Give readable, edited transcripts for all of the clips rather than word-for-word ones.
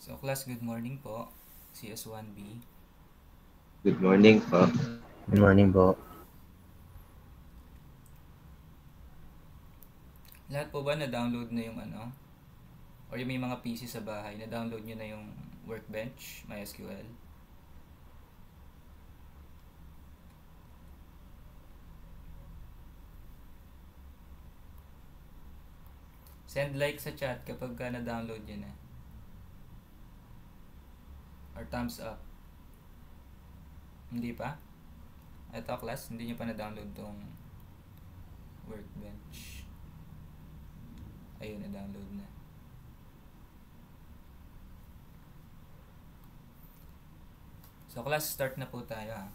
So class, good morning po. CS1B. Good morning po. Good morning po. Lahat po ba na-download na yung ano? Or yung may mga PC sa bahay, na-download nyo na yung Workbench, MySQL? Send like sa chat kapag ka na-download nyo na. Or thumbs up. Hindi pa? Ito class, hindi nyo pa na-download tong Workbench. Ayun, na-download na. So class, start na po tayo ha.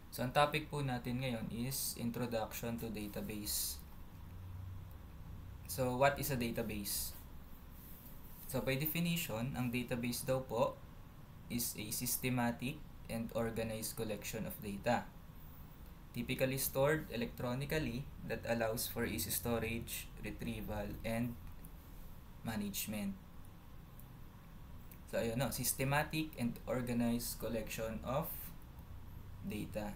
So ang topic po natin ngayon is Introduction to Database. So what is a database? So by definition, ang database daw po is a systematic and organized collection of data, typically stored electronically, that allows for easy storage, retrieval, and management. So ayun no, systematic and organized collection of data.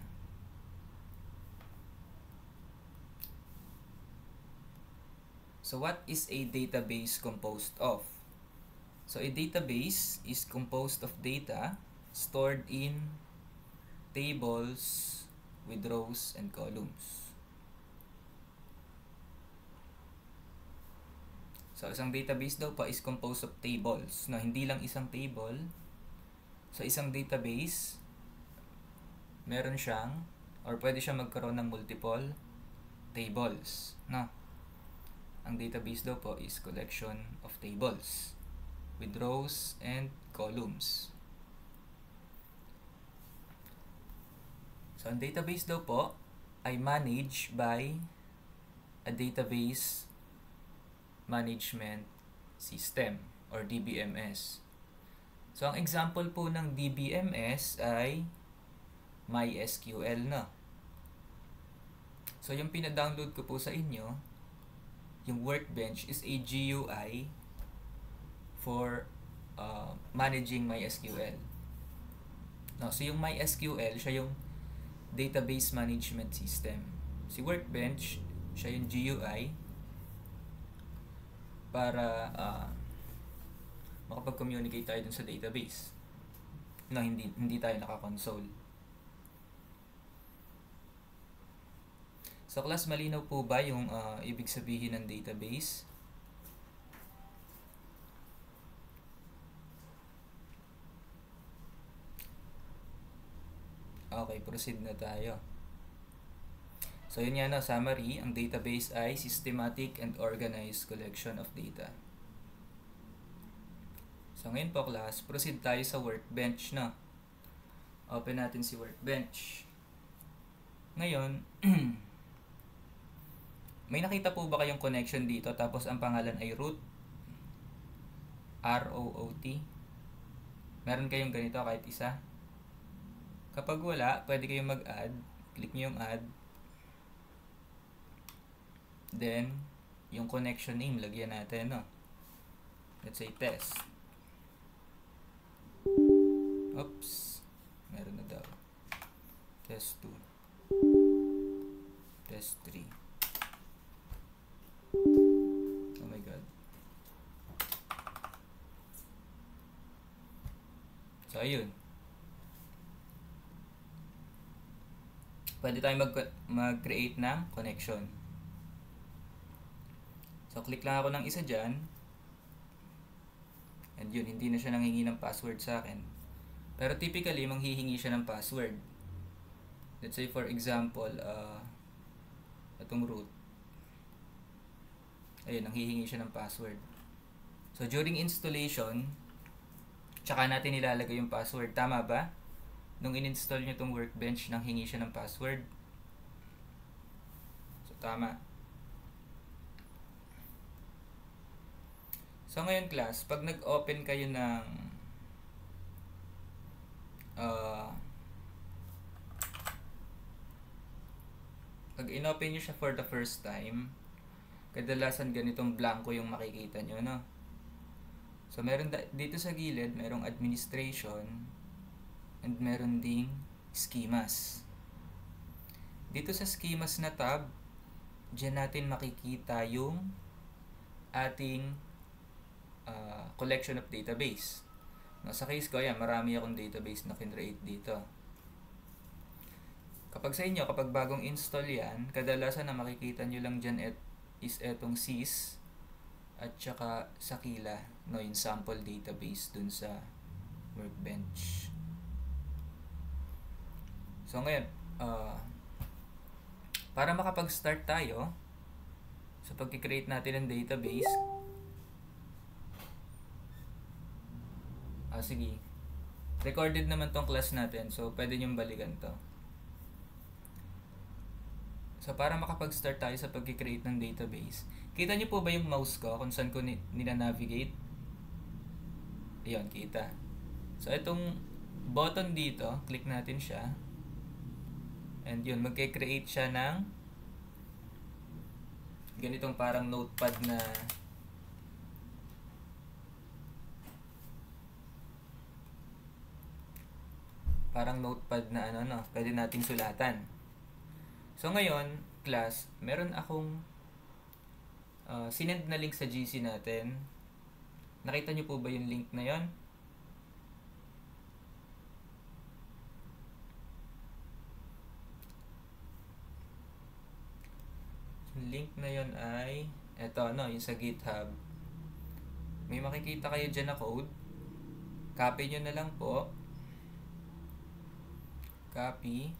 So what is a database composed of? So a database is composed of data stored in tables with rows and columns. So isang database daw pa is composed of tables. No, hindi lang isang table. So isang database, meron siyang or pwede siya magkaroon ng multiple tables. No? Ang database daw po is collection of tables with rows and columns. So, ang database daw po ay managed by a database management system or DBMS. So, ang example po ng DBMS ay MySQL na. So, yung pina-download ko po sa inyo, yung Workbench is a GUI for managing MySQL. No, so yung MySQL, siya yung database management system. Si Workbench, siya yung GUI para makapag-communicate tayo dun sa database. No, hindi tayo naka-console. So class, malinaw po ba yung ibig sabihin ng database? Okay, proceed na tayo. So yun nga no, summary, ang database ay systematic and organized collection of data. So ngayon po class, proceed tayo sa Workbench na. Open natin si Workbench. Ngayon, may nakita po ba kayong connection dito tapos ang pangalan ay root? R-O-O-T? Meron kayong ganito kahit isa? Kapag wala, pwede kayong mag-add. Click nyo yung add. Then, yung connection name, lagyan natin, no? Let's say test. Oops. Meron na daw. Test 2. Test 3. Oh my God. So, ayun. Pwede tayong mag-create ng connection. So, click lang ako ng isa dyan. And yun, hindi na siya nanghingi ng password sa akin. Pero typically, manghihingi siya ng password. Let's say, for example, itong root. Ayun, nanghihingi siya ng password. So, during installation, tsaka natin ilalagay yung password. Tama ba? Nung in-install nyo itong Workbench, nanghingi siya ng password. So, tama. So, ngayon class, pag nag-open kayo ng pag in-open nyo siya for the first time, kadalasan ganitong blanco yung makikita nyo, no? So, dito sa gilid, merong administration and meron ding schemas. Dito sa schemas na tab, dyan natin makikita yung ating collection of database. Sa case ko, ayan, marami akong database na kinreate dito. Kapag sa inyo, kapag bagong install yan, kadalasan na makikita nyo lang dyan is etong sys at saka Sakila, no, yung sample database dun sa workbench. So ngayon, para makapag-start tayo sa pag-create natin ng database, sige, recorded naman tong class natin, so pwede nyong balikan to. So para makapag-start tayo sa pag-create ng database, kita nyo po ba yung mouse ko kung saan ko nina-navigate? Ayan, kita. So itong button dito, click natin siya. And yun, magke-create siya ng ganitong parang notepad na pwede nating sulatan. So ngayon, class, meron akong sinend na link sa GC natin. Nakita nyo po ba yung link na yon? Yung link na yon ay eto, yung sa GitHub. May makikita kayo dyan na code. Copy nyo na lang po. Copy.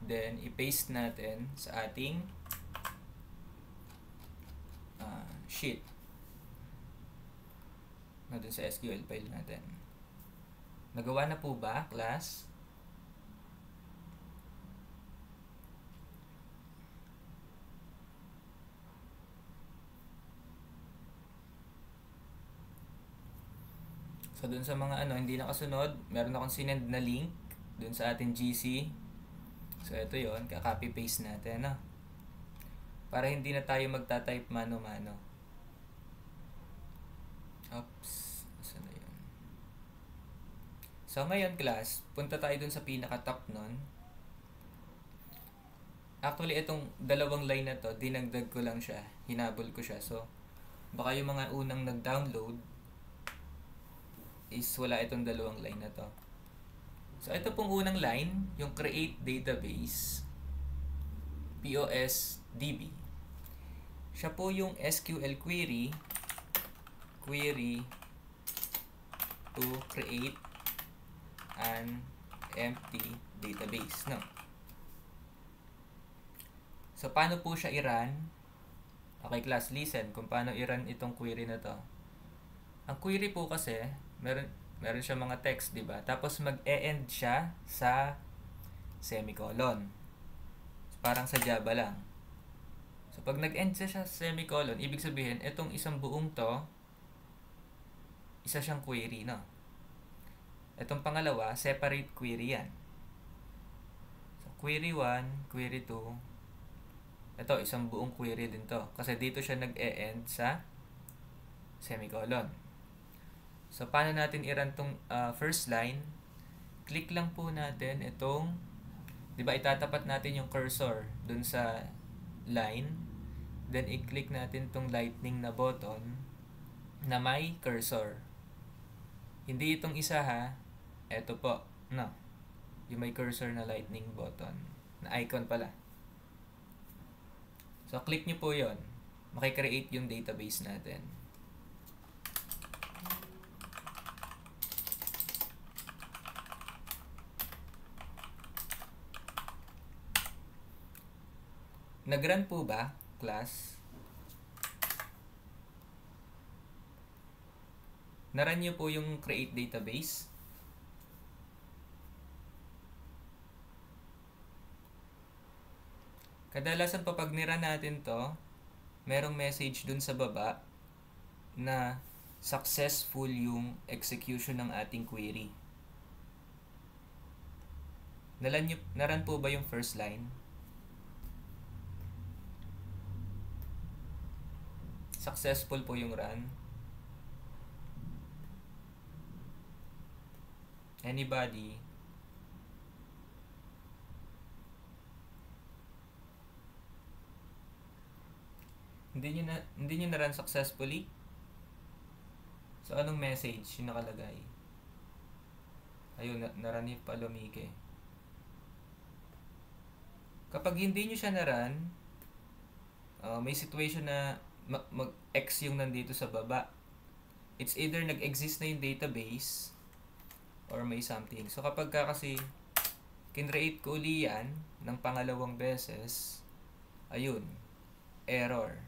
Then, i-paste natin sa ating sheet. Dun sa SQL file natin. Nagawa na po ba, class? So, dun sa mga hindi nakasunod, meron akong sinend na link dun sa ating GC. So, ito yon, ka-copy-paste natin, para hindi na tayo magta-type mano-mano. Oops, saan na yun? So, ngayon, class, punta tayo dun sa pinaka-top nun. Actually, itong dalawang line na to, dinagdag ko lang siya. Hinabol ko siya. So, baka yung mga unang nag-download is wala itong dalawang line na to. So, ito pong unang line, yung create database, POSDB. Siya po yung SQL query to create an empty database. No? So, paano po siya i-run? Okay, class, listen kung paano i-run itong query na to. Ang query po kasi, meron siya mga text, di ba? Tapos mag-e-end siya sa semicolon. So, parang sa Java lang. So, pag nag-end siya sa semicolon, ibig sabihin, itong isang buong to, isa siyang query, no? Itong pangalawa, separate query yan. So, query 1, query 2, ito, isang buong query din to. Kasi dito siya nag-e-end sa semicolon. So, paano natin i-run tong first line? Click lang po natin itong, di ba, itatapat natin yung cursor dun sa line. Then, i-click natin tong lightning na button na may cursor. Hindi itong isa, ha. Ito po, no. Yung may cursor na lightning button. Na icon pala. So, click nyo po yon. Makikreate yung database natin. Nag-run po ba, class? Na-run nyo po yung create database? Kadalasan pa pag nirun natin to, merong message dun sa baba na successful yung execution ng ating query. Na-run po ba yung first line? successful po yung run. Anybody? Hindi nyo na run successfully? So, anong message yung nakalagay? Ayun, na-run ni Palomike. Kapag hindi nyo siya na-run, may situation na mag-X yung nandito sa baba. It's either nag-exist na yung database or may something. So, kapag kasi kinreate ko uli yan ng pangalawang beses, ayun, error.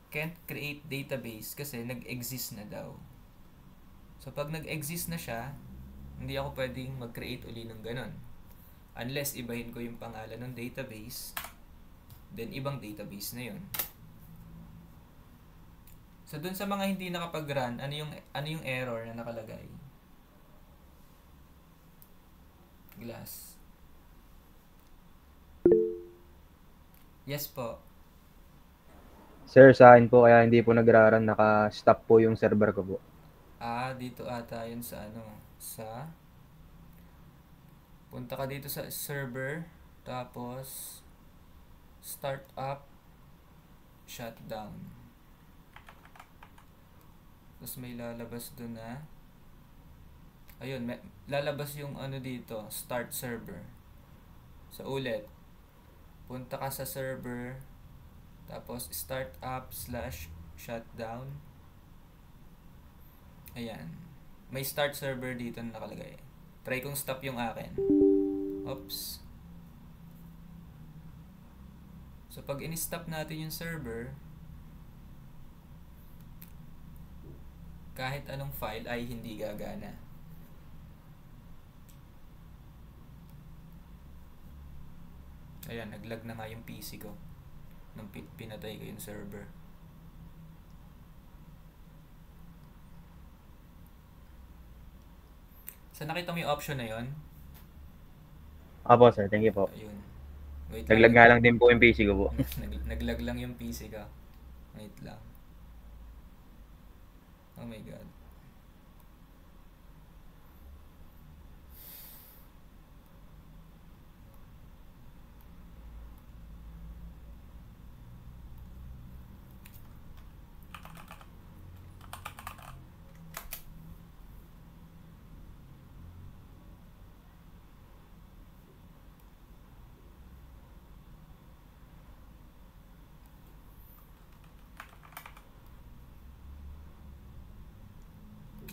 Can't create database kasi nag-exist na daw. So, pag nag-exist na siya, hindi ako pwedeng mag-create uli ng ganon. Unless ibahin ko yung pangalan ng database, then ibang database na yun. So, dun sa mga hindi nakapag-run, ano yung error na nakalagay? Glass. Yes po. Sir, sa akin po kaya hindi po nagra-run, naka-stop po yung server ko po. Dito ata yun sa punta ka dito sa server, tapos start up, shutdown. Tapos may lalabas dun na ayun, lalabas yung dito, start server. So ulit, punta ka sa server, tapos start up / shutdown. Ayan. May start server dito na nakalagay. Try kong stop yung akin. Oops. So pag in-stop natin yung server, kahit anong file ay hindi gagana. Ayan, naglag na nga yung PC ko nung pinatay ko yung server. So, nakita mo yung option na yun? Apo sir, thank you po. Ayun. Wait Naglag nga lang din po yung PC ko po. Naglag lang yung PC ka. Wait lang. Oh my God.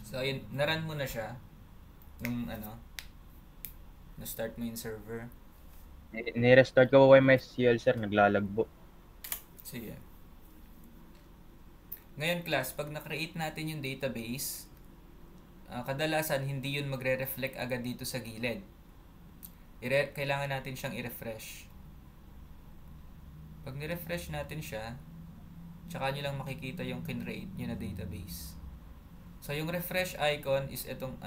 So, ayun, na-run mo na siya nung na-start mo yung server. Ni-restart ko po yung MySQL sir, naglalag po. Sige. Ngayon class, pag na-create natin yung database, kadalasan hindi yun magre-reflect agad dito sa gilid. Kailangan natin siyang i-refresh. Pag ni-refresh natin siya, tsaka nyo lang makikita yung kinreate nyo na database. So, yung refresh icon is itong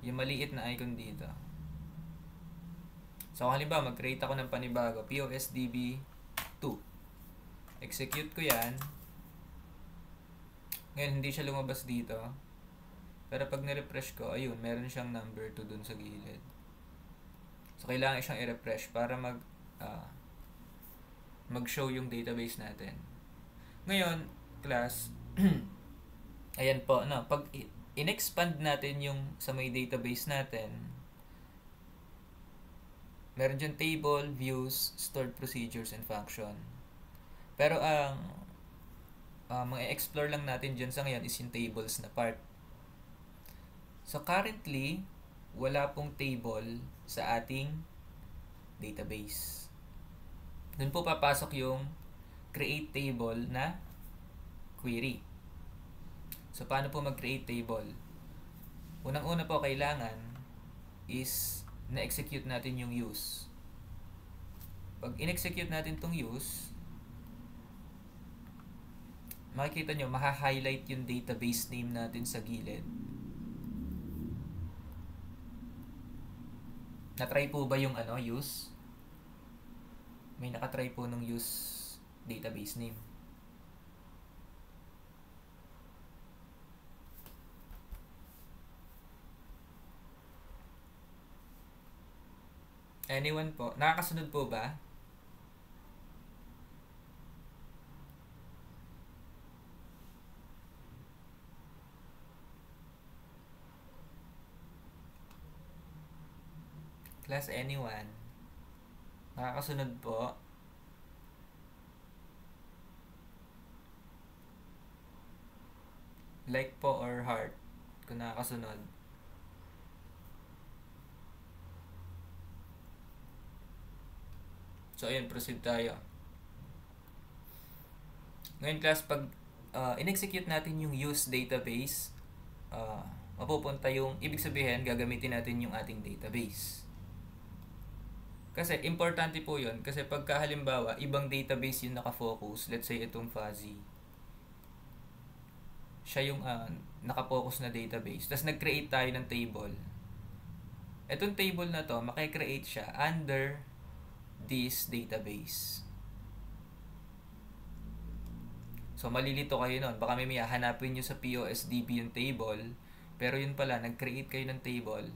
yung maliit na icon dito. So, halimbawa, mag-create ako ng panibago, POSDB2. Execute ko yan. Ngayon, hindi siya lumabas dito. Pero pag ni-refresh ko, ayun, meron siyang number 2 dun sa gilid. So, kailangan siyang i-refresh para mag-show yung database natin. Ngayon, class, ayan po, pag in-expand natin yung sa may database natin, meron dyan table, views, stored procedures, and function. Pero mga explore lang natin dyan sa ngayon is yung tables na part. So currently, wala pong table sa ating database. Doon po papasok yung create table na query. So, paano po mag-create table? Unang-una po kailangan is na-execute natin yung use. Pag in-execute natin tong use, makikita nyo, maha-highlight yung database name natin sa gilid. Na-try po ba yung use? May nakatry po ng use database name. Anyone po? Nakakasunod po ba? Class, anyone? Nakakasunod po? Like po or heart kung nakakasunod. So, ayun, proceed tayo. Ngayon, class, pag in-execute natin yung use database, mapupunta yung, ibig sabihin, gagamitin natin yung ating database. Kasi, importante po yun. Kasi pagka halimbawa, ibang database yung nakafocus, let's say itong fuzzy, siya yung nakafocus na database. Tapos, nag-create tayo ng table. Itong table na to, makikreate siya under this database. So, malilito kayo nun. Baka may hanapin nyo sa POSDB yung table, pero yun pala, nag-create kayo ng table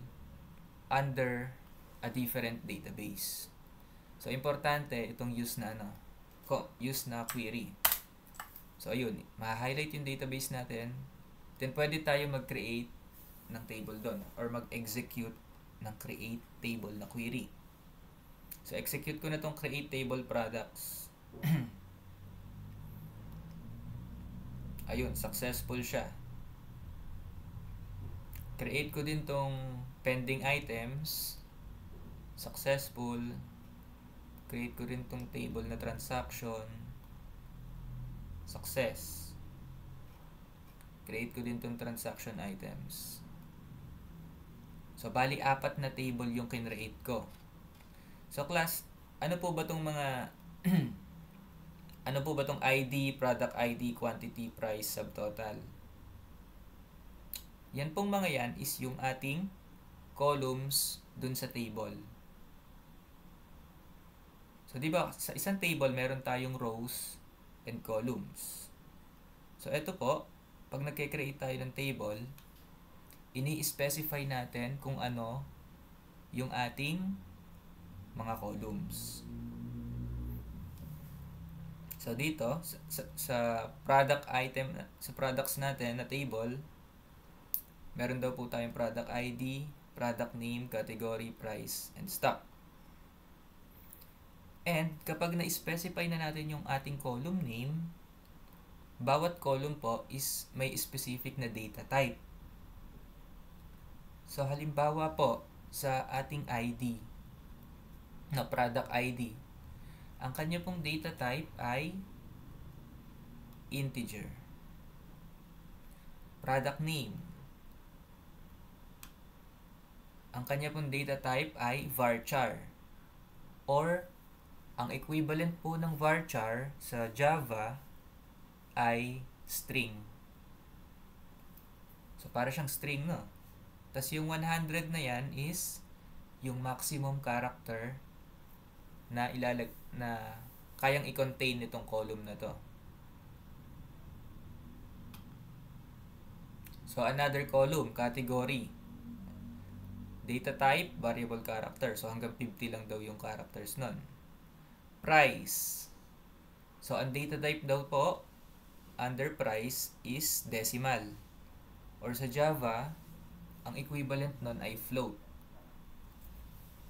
under a different database. So, importante itong use na query. So, ayun, ma-highlight yung database natin. Then, pwede tayo mag-create ng table doon or mag-execute ng create table na query. So, execute ko na itong create table products. Ayun, successful siya. Create ko din tong pending items. Successful. Create ko rin tong table na transaction. Success. Create ko din tong transaction items. So, bali 4 na table yung kinreate ko. So, class, ano po ba tong mga ano po ba tong ID, product ID, quantity, price, subtotal? Yan pong mga yan is yung ating columns dun sa table. So, di ba, sa isang table, meron tayong rows and columns. So, eto po, pag nagke-create tayo ng table, ini-specify natin kung ano yung ating mga columns. So, dito, sa product item, sa products natin na table, meron daw po tayong product ID, product name, category, price, and stock. And, kapag na-specify na natin yung ating column name, bawat column po is may specific na data type. So, halimbawa po, sa ating ID, na product ID, ang kanya pong data type ay integer. Product name, ang kanya pong data type ay varchar. Or, ang equivalent po ng varchar sa Java ay string. So, para siyang string, no? Tapos yung 100 na yan is yung maximum character na kayang i-contain nitong column na to. So, another column, category. Data type, variable character. So, hanggang 50 lang daw yung characters nun. Price. So, ang data type daw po, under price, is decimal. Or sa Java, ang equivalent nun ay float.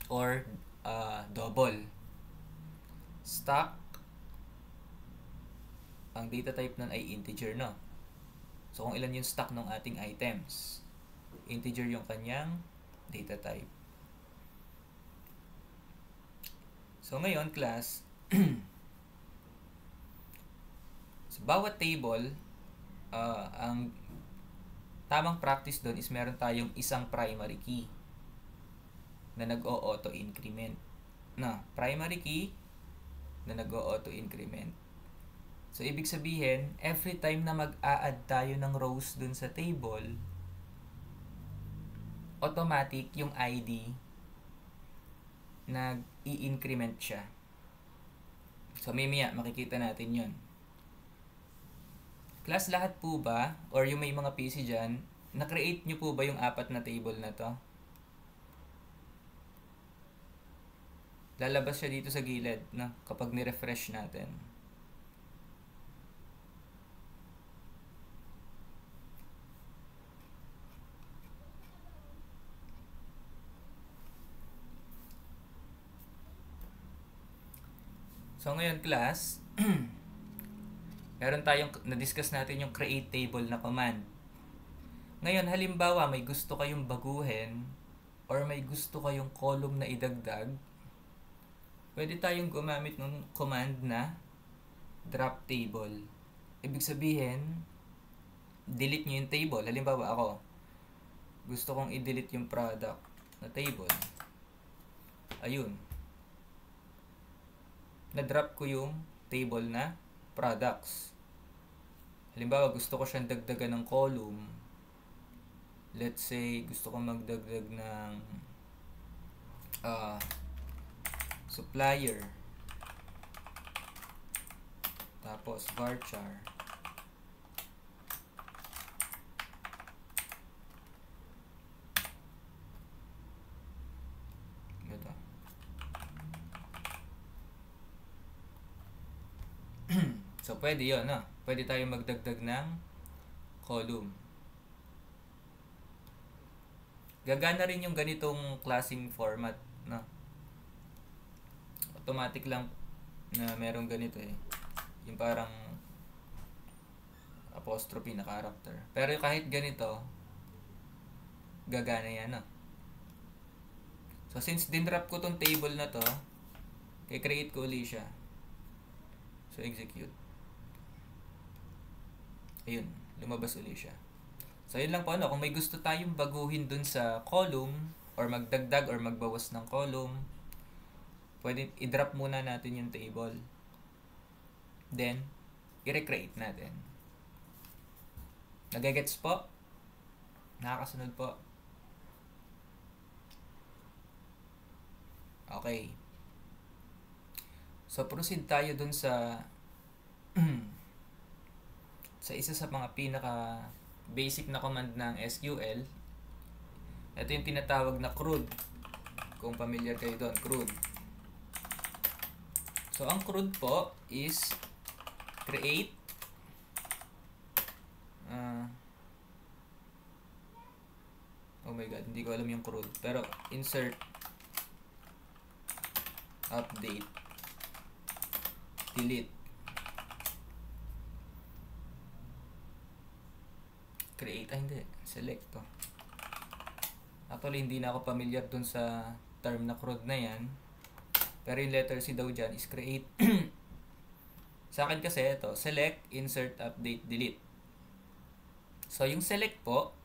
Or double. Stock, ang data type nun ay integer, no? So, kung ilan yung stock ng ating items. Integer yung kanyang data type. So, ngayon, class, sa bawat table, ang tamang practice doon is meron tayong isang primary key na nag-o-auto-increment. Primary key na nag-o-auto-increment. So, ibig sabihin, every time na mag-a-add tayo ng rows dun sa table, automatic yung ID nag-i-increment siya. So, mimaya, makikita natin yun. Class, lahat po ba, or yung may mga PC dyan, na-create nyo po ba yung 4 na table na to? lalabas siya dito sa gilid, no? Kapag ni-refresh natin. So ngayon class, meron tayong na-discuss natin yung create table na command. Ngayon halimbawa may gusto kayong baguhin or may gusto kayong column na idagdag, pwede tayong gumamit ng command na drop table. Ibig sabihin, delete nyo yung table. Halimbawa ako, gusto kong i-delete yung product na table. Ayun. Na-drop ko yung table na products. Halimbawa, gusto ko siyang dagdagan ng column. Let's say, gusto ko magdagdag ng supplier. Tapos, varchar. Ito. So, pwede yun, no? Pwede tayo magdagdag ng column. Gagana rin yung ganitong klaseng format, no? Automatic lang na merong ganito eh. Yung parang apostrophe na character. Pero kahit ganito, gagana yan, no? So, since dinrap ko tong table na to, i-create ko ulit siya. So, execute. Ayun, lumabas ulit siya. So, yun lang po, ano, kung may gusto tayong baguhin dun sa column, or magdagdag or magbawas ng column, pwede i-drop muna natin yung table. Then, i-recreate natin. Nagagets po? Nakakasunod po? Okay. So, proceed tayo dun sa sa isa sa mga pinaka basic na command ng SQL. Ito yung tinatawag na CRUD. Kung familiar kayo doon, CRUD. So, ang CRUD po is create oh my god, hindi ko alam yung CRUD. Pero, insert update delete create, hindi, select to. Actually, hindi na ako familiar dun sa term na CRUD na yan, pero yung letter C daw dyan is create. Sa akin kasi ito, select, insert, update, delete. So yung select po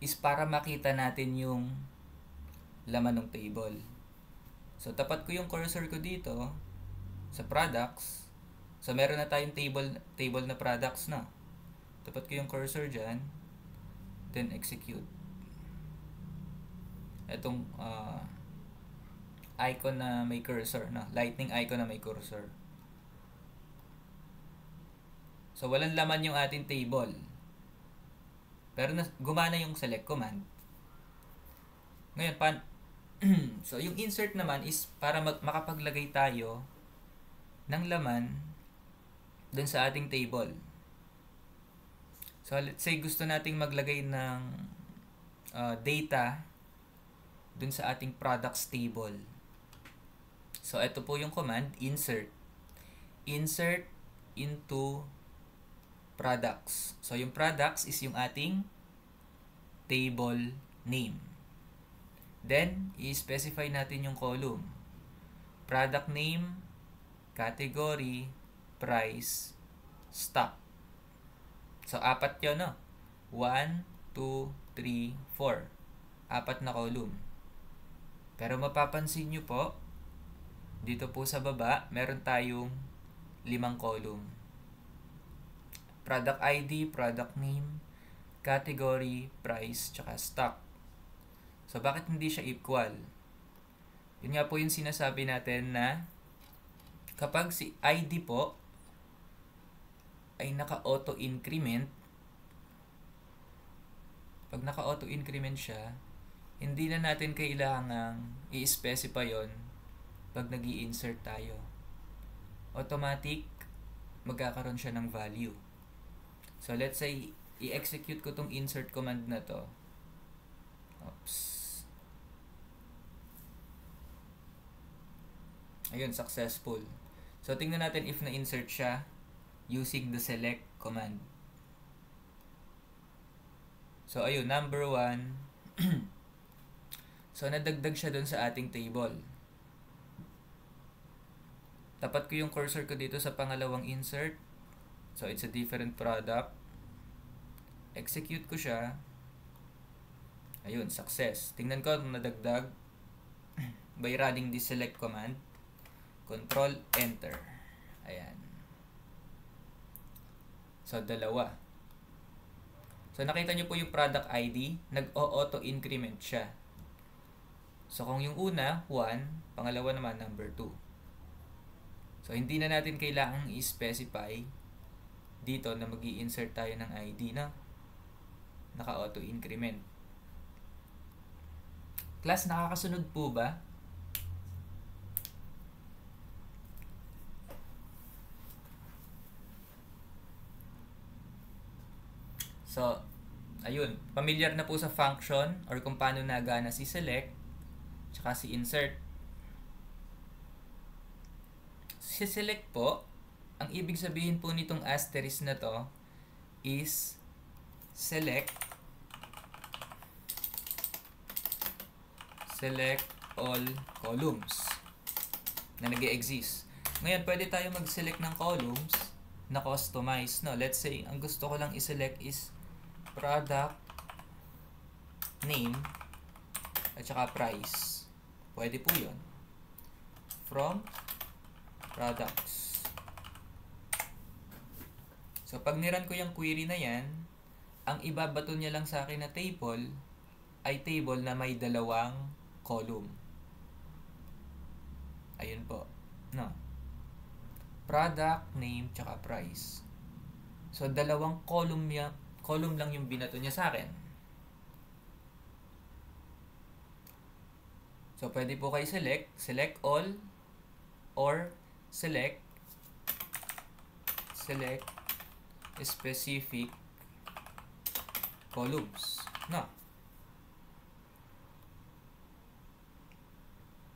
is para makita natin yung laman ng table. So tapat ko yung cursor ko dito sa products. So meron na tayong table na products na. Tapat ko yung cursor dyan, then execute. Itong icon na may cursor, na lightning icon na may cursor. So walang laman yung ating table, pero gumana yung select command. Ngayon, so yung insert naman is para makapaglagay tayo ng laman dun sa ating table. So let's say gusto nating maglagay ng data dun sa ating products table. So ito po yung command, insert into products. So yung products is yung ating table name. Then i-specify natin yung column. Product name, category, price, stock. So, 4 yun, no? 1, 2, 3, 4. 4 na column. Pero mapapansin nyo po, dito po sa baba, meron tayong 5 column. Product ID, product name, category, price, tsaka stock. So, bakit hindi siya equal? Yun nga po yung sinasabi natin na kapag si ID po ay naka-auto-increment, pag naka-auto-increment siya, hindi na natin kailangang i-specify yon pag nag-i-insert tayo. Automatic, magkakaroon siya ng value. So, let's say, i-execute ko tong insert command na to. Oops. Ayun, successful. So, tingnan natin if na-insert siya using the select command. So, ayun, number 1. So, nadagdag siya dun sa ating table. Tapat ko yung cursor ko dito sa pangalawang insert. So, it's a different product. Execute ko siya. Ayun, success. Tingnan ko kung nadagdag by running this select command. Control, enter. Ayan. So, dalawa. So, nakita nyo po yung product ID. Nag-auto-increment siya. So, kung yung una, 1. Pangalawa naman, number 2. So, hindi na natin kailangang i-specify dito na mag-i-insert tayo ng ID na naka-auto-increment. Class, nakakasunod po ba? So, ayun. Familiar na po sa function or kung paano nagana si select tsaka si insert. Si select po, ang ibig sabihin po nitong asterisk na to is select all columns na nag-e-exist. Ngayon, pwede tayo mag-select ng columns na customize. No? Let's say, ang gusto ko lang i-select is product name at saka price. Pwede po yun. From products. So, pag niran ko yung query na yan, ang ibabato niya lang sa akin na table ay table na may dalawang column. Ayun po. No. Product, name, tsaka price. So, dalawang column lang yung binato niya sa akin. So, pwede po kayo select all, or select specific columns. No.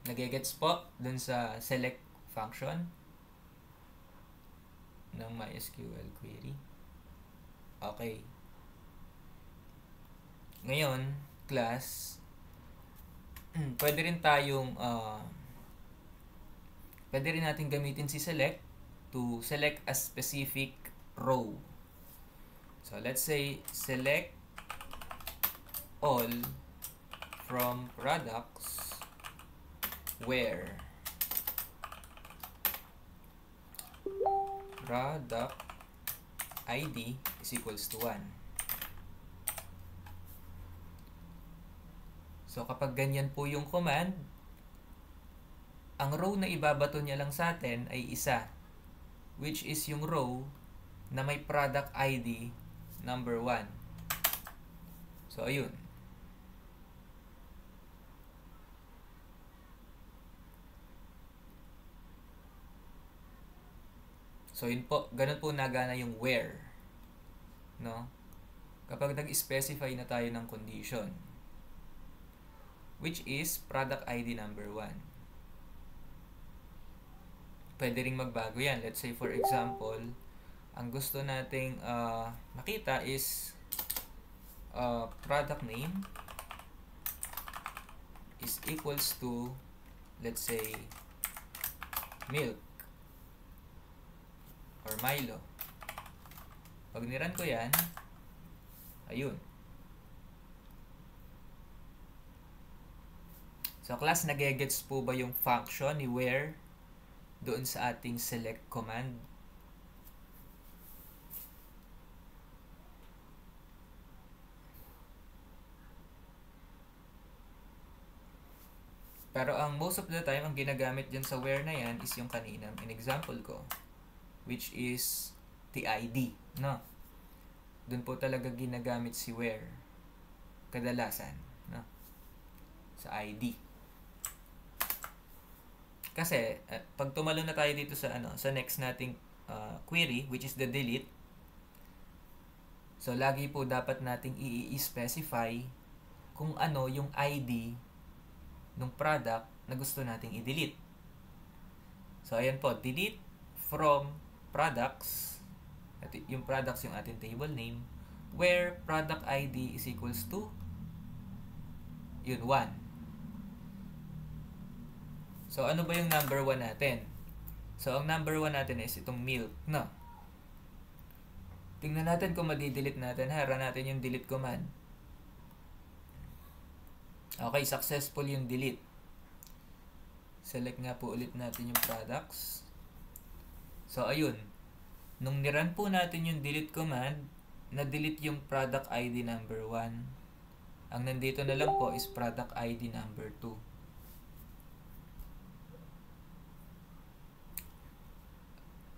Nagigets po dun sa select function ng MySQL query. Okay. Ngayon, class, pwede rin natin gamitin si select to select a specific row. So, let's say, select all from products where product ID is equals to 1. So, kapag ganyan po yung command, ang row na ibabato niya lang sa atin ay isa, which is yung row na may product ID number 1. So, ayun. So, yun po. Ganun po nagana yung where. No? Kapag nag-specify na tayo ng condition, which is product ID number 1. Pwede ring magbago yan. Let's say, for example, ang gusto nating makita is product name is equals to, let's say, milk or Milo. Pag niran ko yan, ayun. So, class, nagegets po ba yung function ni where doon sa ating select command? Pero ang most of the time, ang ginagamit dyan sa where na yan is yung kaninang in-example ko, which is the ID, no? Doon po talaga ginagamit si where kadalasan, no? Sa ID. Kasi pag tumalo na tayo dito sa sa next nating query, which is the delete, so lagi po dapat nating i-specify kung ano yung ID ng product na gusto nating i-delete. So ayan po, delete from products. At yung products yung ating table name, where product ID is equals to yun 1. So, ano ba yung number 1 natin? So, ang number 1 natin is itong milk, no? Tingnan natin kung madi-delete natin. Run natin yung delete command. Okay, successful yung delete. Select nga po ulit natin yung products. So, ayun. Nung nirun po natin yung delete command, na-delete yung product ID number 1. Ang nandito na lang po is product ID number 2.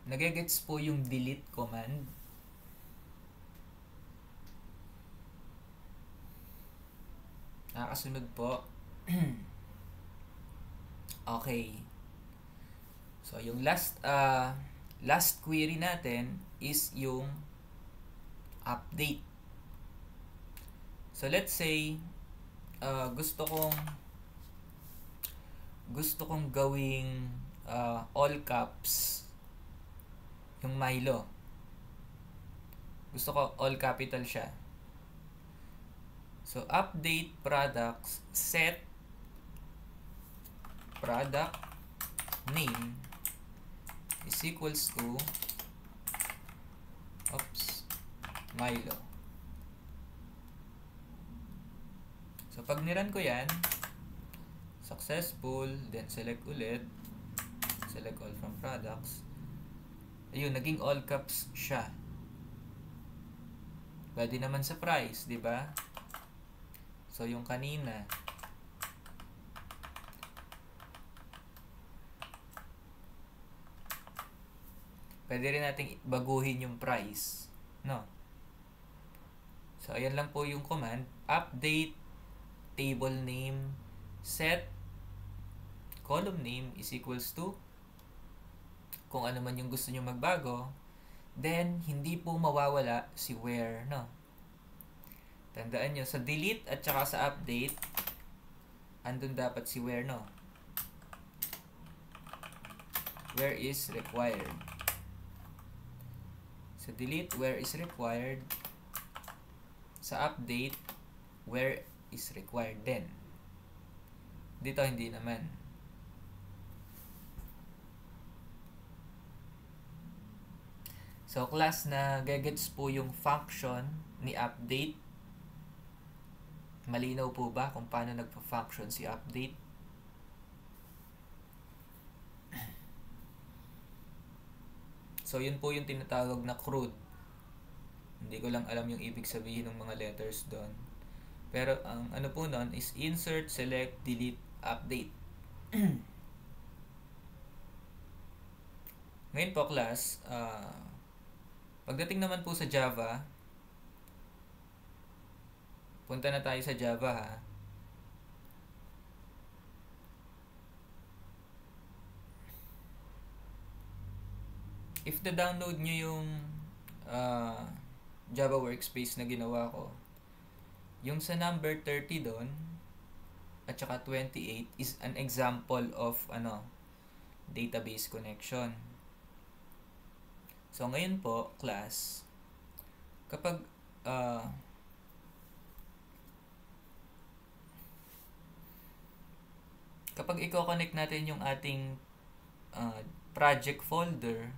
Nagigets po yung delete command. Nakasunod po. Okay. So, yung last query natin is yung update. So, let's say, gusto kong gawing all caps yung Milo. Gusto ko all capital siya. So, update products, set product name is equals to Milo. So, pag niran ko yan, successful, then select ulit, select all from products. Ayun, naging all caps siya. Pwede naman sa price, di ba? So, yung kanina, pwede rin nating baguhin yung price, no? So, ayan lang po yung command. Update table name set column name is equals to kung ano man yung gusto nyo magbago, then hindi po mawawala si where, no? Tandaan nyo, sa delete at saka sa update, andun dapat si where, no? Where is required. Sa delete, where is required. Sa update, where is required din. Dito, hindi naman. So, class na gagets po yung function ni update. Malinaw po ba kung paano nagpa-function si update? So, yun po yung tinatawag na CRUD. Hindi ko lang alam yung ibig sabihin ng mga letters doon. Pero, ang ano po nun is insert, select, delete, update. Ngayon po, class, pagdating naman po sa Java, punta na tayo sa Java, ha. If download nyo yung Java workspace na ginawa ko, yung sa number 30 doon, at saka 28 is an example of database connection. So, ngayon po, class, kapag i-connect natin yung ating project folder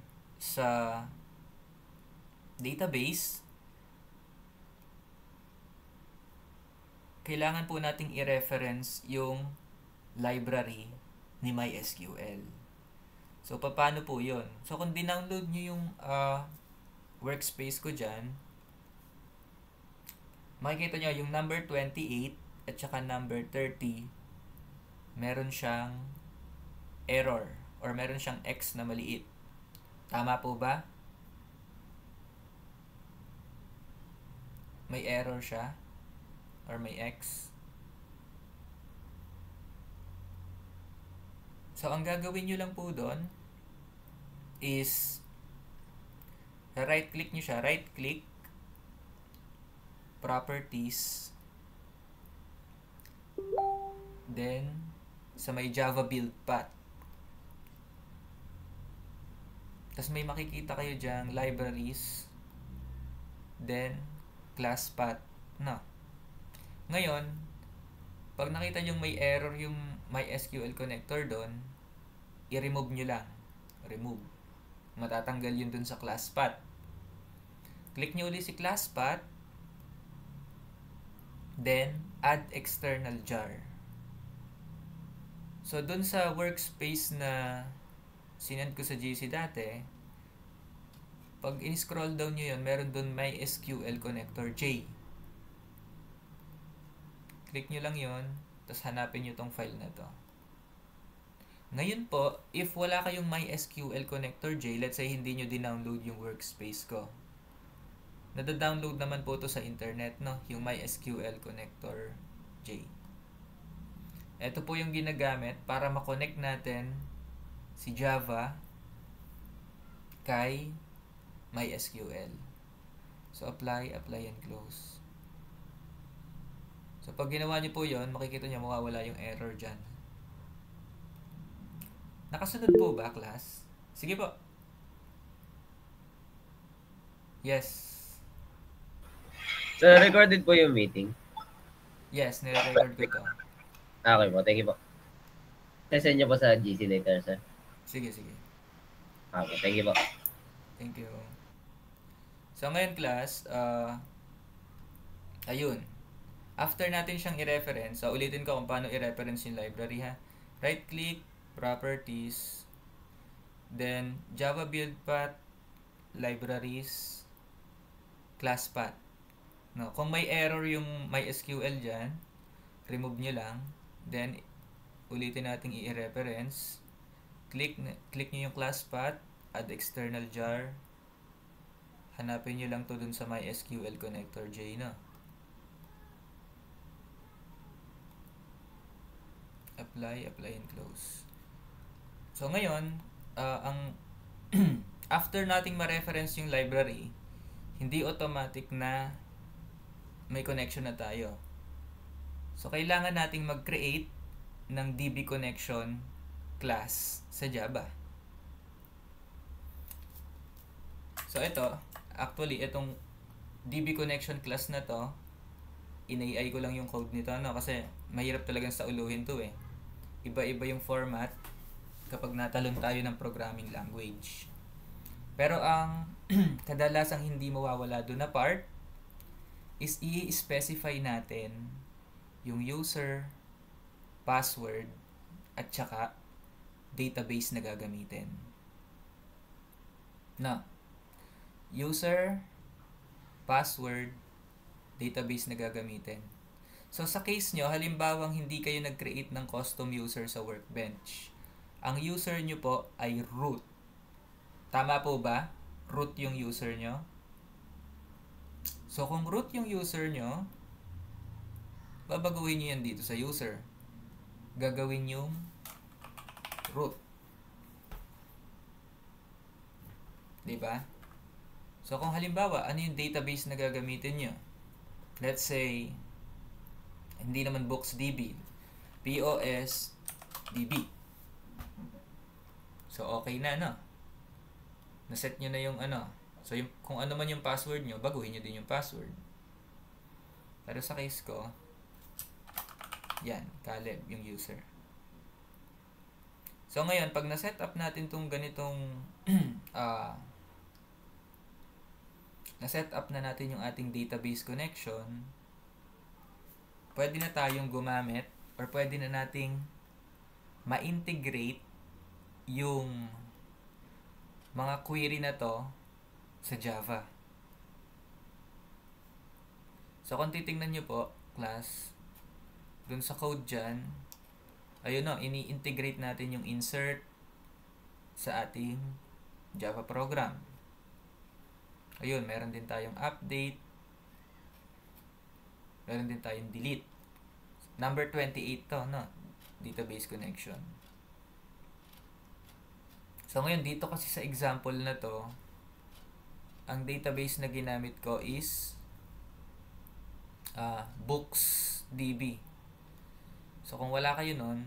sa database, kailangan po nating i-reference yung library ni MySQL. So, paano po yun? So, kung dinownload nyo yung workspace ko dyan, makikita nyo yung number 28 at saka number 30, meron siyang error or meron siyang X na maliit. Tama po ba? May error siya or may X. So, ang gagawin nyo lang po doon is right-click nyo siya. Right-click, Properties, then sa may Java build path. Tapos may makikita kayo dyan, libraries, then class path. No. Ngayon, pag nakita nyo may error yung MySQL connector doon, i-remove nyo lang. Remove. Matatanggal yun dun sa class path. Click nyo ulit si class path, then add external jar. So, dun sa workspace na sinend ko sa GC dati, pag in-scroll down nyo yun, meron dun MySQL connector J. Click nyo lang yun, tapos hanapin nyo tong file na to. Ngayon po, if wala kayong MySQL connector J, let's say hindi nyo din-download yung workspace ko. Nada-download naman po to sa internet, no? Yung MySQL connector J. Ito po yung ginagamit para ma-connect natin si Java kay MySQL. So, apply, and close. So, pag ginawa nyo po yun, makikita nyo mawawala yung error dyan. Nakasunod po ba, class? Sige po. Yes. So, recorded po yung meeting. Yes, nire-record ko to. Okay po, thank you po. Send nyo po sa GC later, sir. Sige. Okay, thank you po. Thank you. So, ngayon class, ayun. After natin siyang i-reference, so ulitin ko kung paano i-reference yung library, ha. Right-click, Properties, then Java build path, Libraries, Class path. No, kung may error yung MySQL dyan, remove nyo lang. Then, ulitin natin i-reference. Click nyo yung class path, add external jar. Hanapin nyo lang to dun sa MySQL connector J, no? Apply, and close. So, ngayon, ang after nating ma-reference yung library, hindi automatic na may connection na tayo. So, kailangan nating mag-create ng DB connection class sa Java. So, itong DB connection class na to, in-AI ko lang yung code nito, no? Kasi mahirap talagang sauluhin to eh. Iba-iba yung format kapag natalon tayo ng programming language. Pero ang kadalasang hindi mawawala doon na part is i-specify natin yung user, password, at saka database na gagamitin. Na, user, password, database na gagamitin. So, sa case nyo, halimbawang hindi kayo nag-create ng custom user sa Workbench. Ang user nyo po ay root. Tama po ba? Root yung user nyo. So, kung root yung user nyo, babaguhin nyo yan dito sa user. Gagawin yung root. Diba? So, kung halimbawa, ano yung database na gagamitin nyo? Let's say, hindi naman BooksDB. POSDB. So, okay na, no? Naset nyo na yung So, kung ano man yung password nyo, baguhin nyo din yung password. Pero sa case ko, yan, Caleb, yung user. So, ngayon, pag na-set up natin tong ganitong na-set up na natin yung ating database connection, pwede na tayong gumamit or pwede na nating ma-integrate yung mga query na to sa Java. So, kung titingnan nyo po, class, dun sa code dyan, ayun no, ini-integrate natin yung insert sa ating Java program. Ayun, meron din tayong update. Meron din tayong delete. Number 28 to, no? Database connection. So ngayon dito kasi sa example na to, ang database na ginamit ko is BooksDB. So kung wala kayo nun,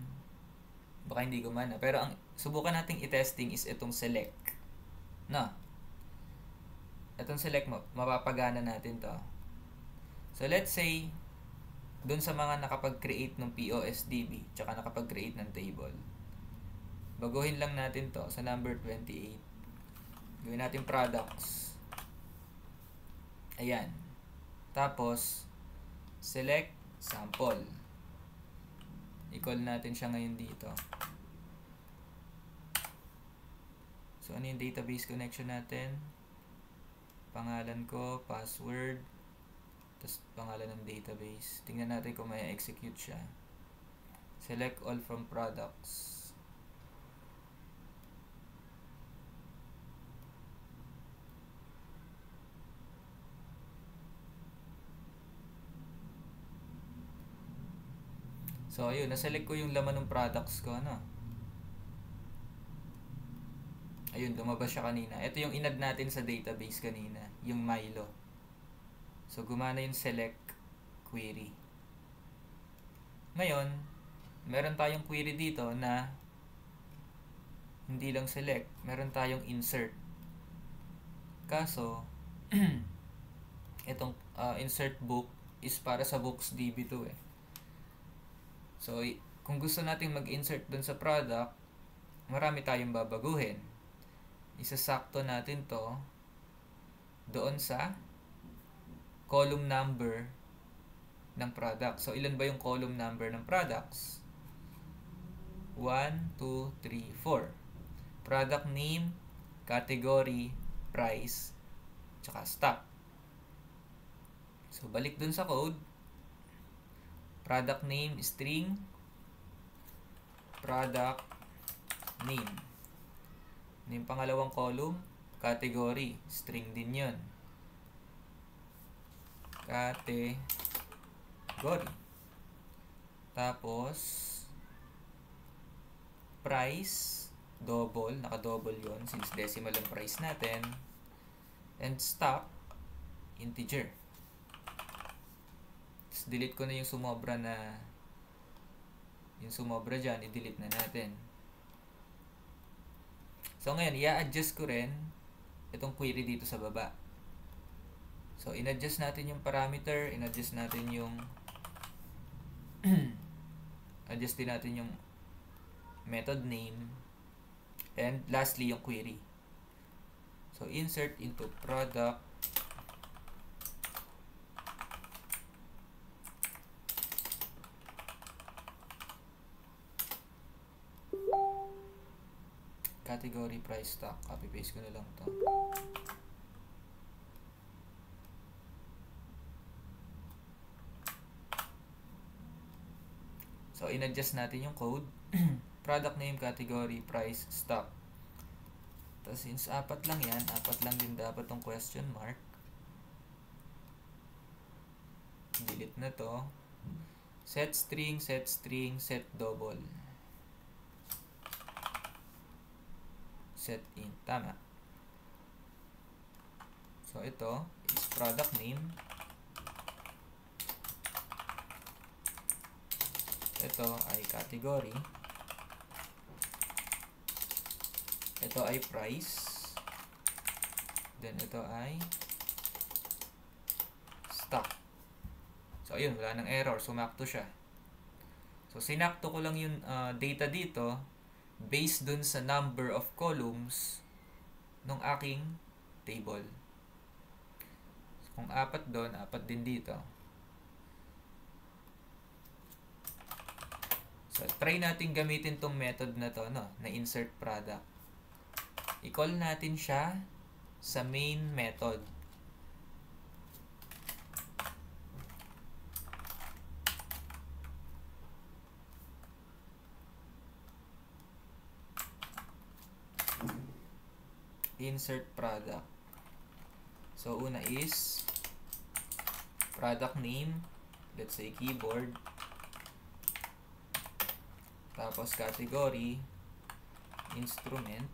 baka hindi gumana. Pero ang subukan nating i-testing is itong select. No. Itong select mo, mapapagana natin to. So let's say, dun sa mga nakapag-create ng POSDB, tsaka nakapag-create ng table, baguhin lang natin to sa number 28. Gawin natin products. Ayan. Tapos, select sample. I-call natin siya ngayon dito. So, ano yung database connection natin? Pangalan ko, password, tapos pangalan ng database. Tingnan natin kung may execute siya. Select all from products. So, ayun, naselect ko yung laman ng products ko, ano. Ayun, lumabas siya kanina. Ito yung inad natin sa database kanina, yung Milo. So, gumana yung select query. Ngayon, meron tayong query dito na hindi lang select, meron tayong insert. Kaso, itong insert book is para sa BooksDB to eh. So, kung gusto nating mag-insert dun sa product, marami tayong babaguhin. Isasakto natin to doon sa column number ng product. So, ilan ba yung column number ng products? 1, 2, 3, 4. Product name, category, price, tsaka stock. So, balik dun sa code. Product name, string, product name. Yung pangalawang column, category, string din yun. Category. Tapos, price, double, naka-double yun since decimal ang price natin. And stock, integer. Delete ko na yung sumobra dyan, i-delete na natin. So ngayon, i-adjust ko rin itong query dito sa baba. So in-adjust natin yung parameter, in-adjust natin yung adjust din natin yung method name, and lastly yung query. So insert into product category, price, stock. Copy paste ko na lang to. So in-adjust natin yung code. Product name, category, price, stock. Tapos since apat lang yan, apat lang din dapat tong question mark. Delete na to. Set string, set double. Set in. Tama. So, ito is product name. Ito ay category. Ito ay price. Then, ito ay stock. So, ayun. Wala nang error. Sumakto siya. So, sinakto ko lang yung data dito based dun sa number of columns ng aking table. So, kung apat doon, apat din dito. So, try natin gamitin tong method na to, no? Na insert product. I-call natin siya sa main method. Insert product. So, una is product name, let's say keyboard. Tapos category, instrument.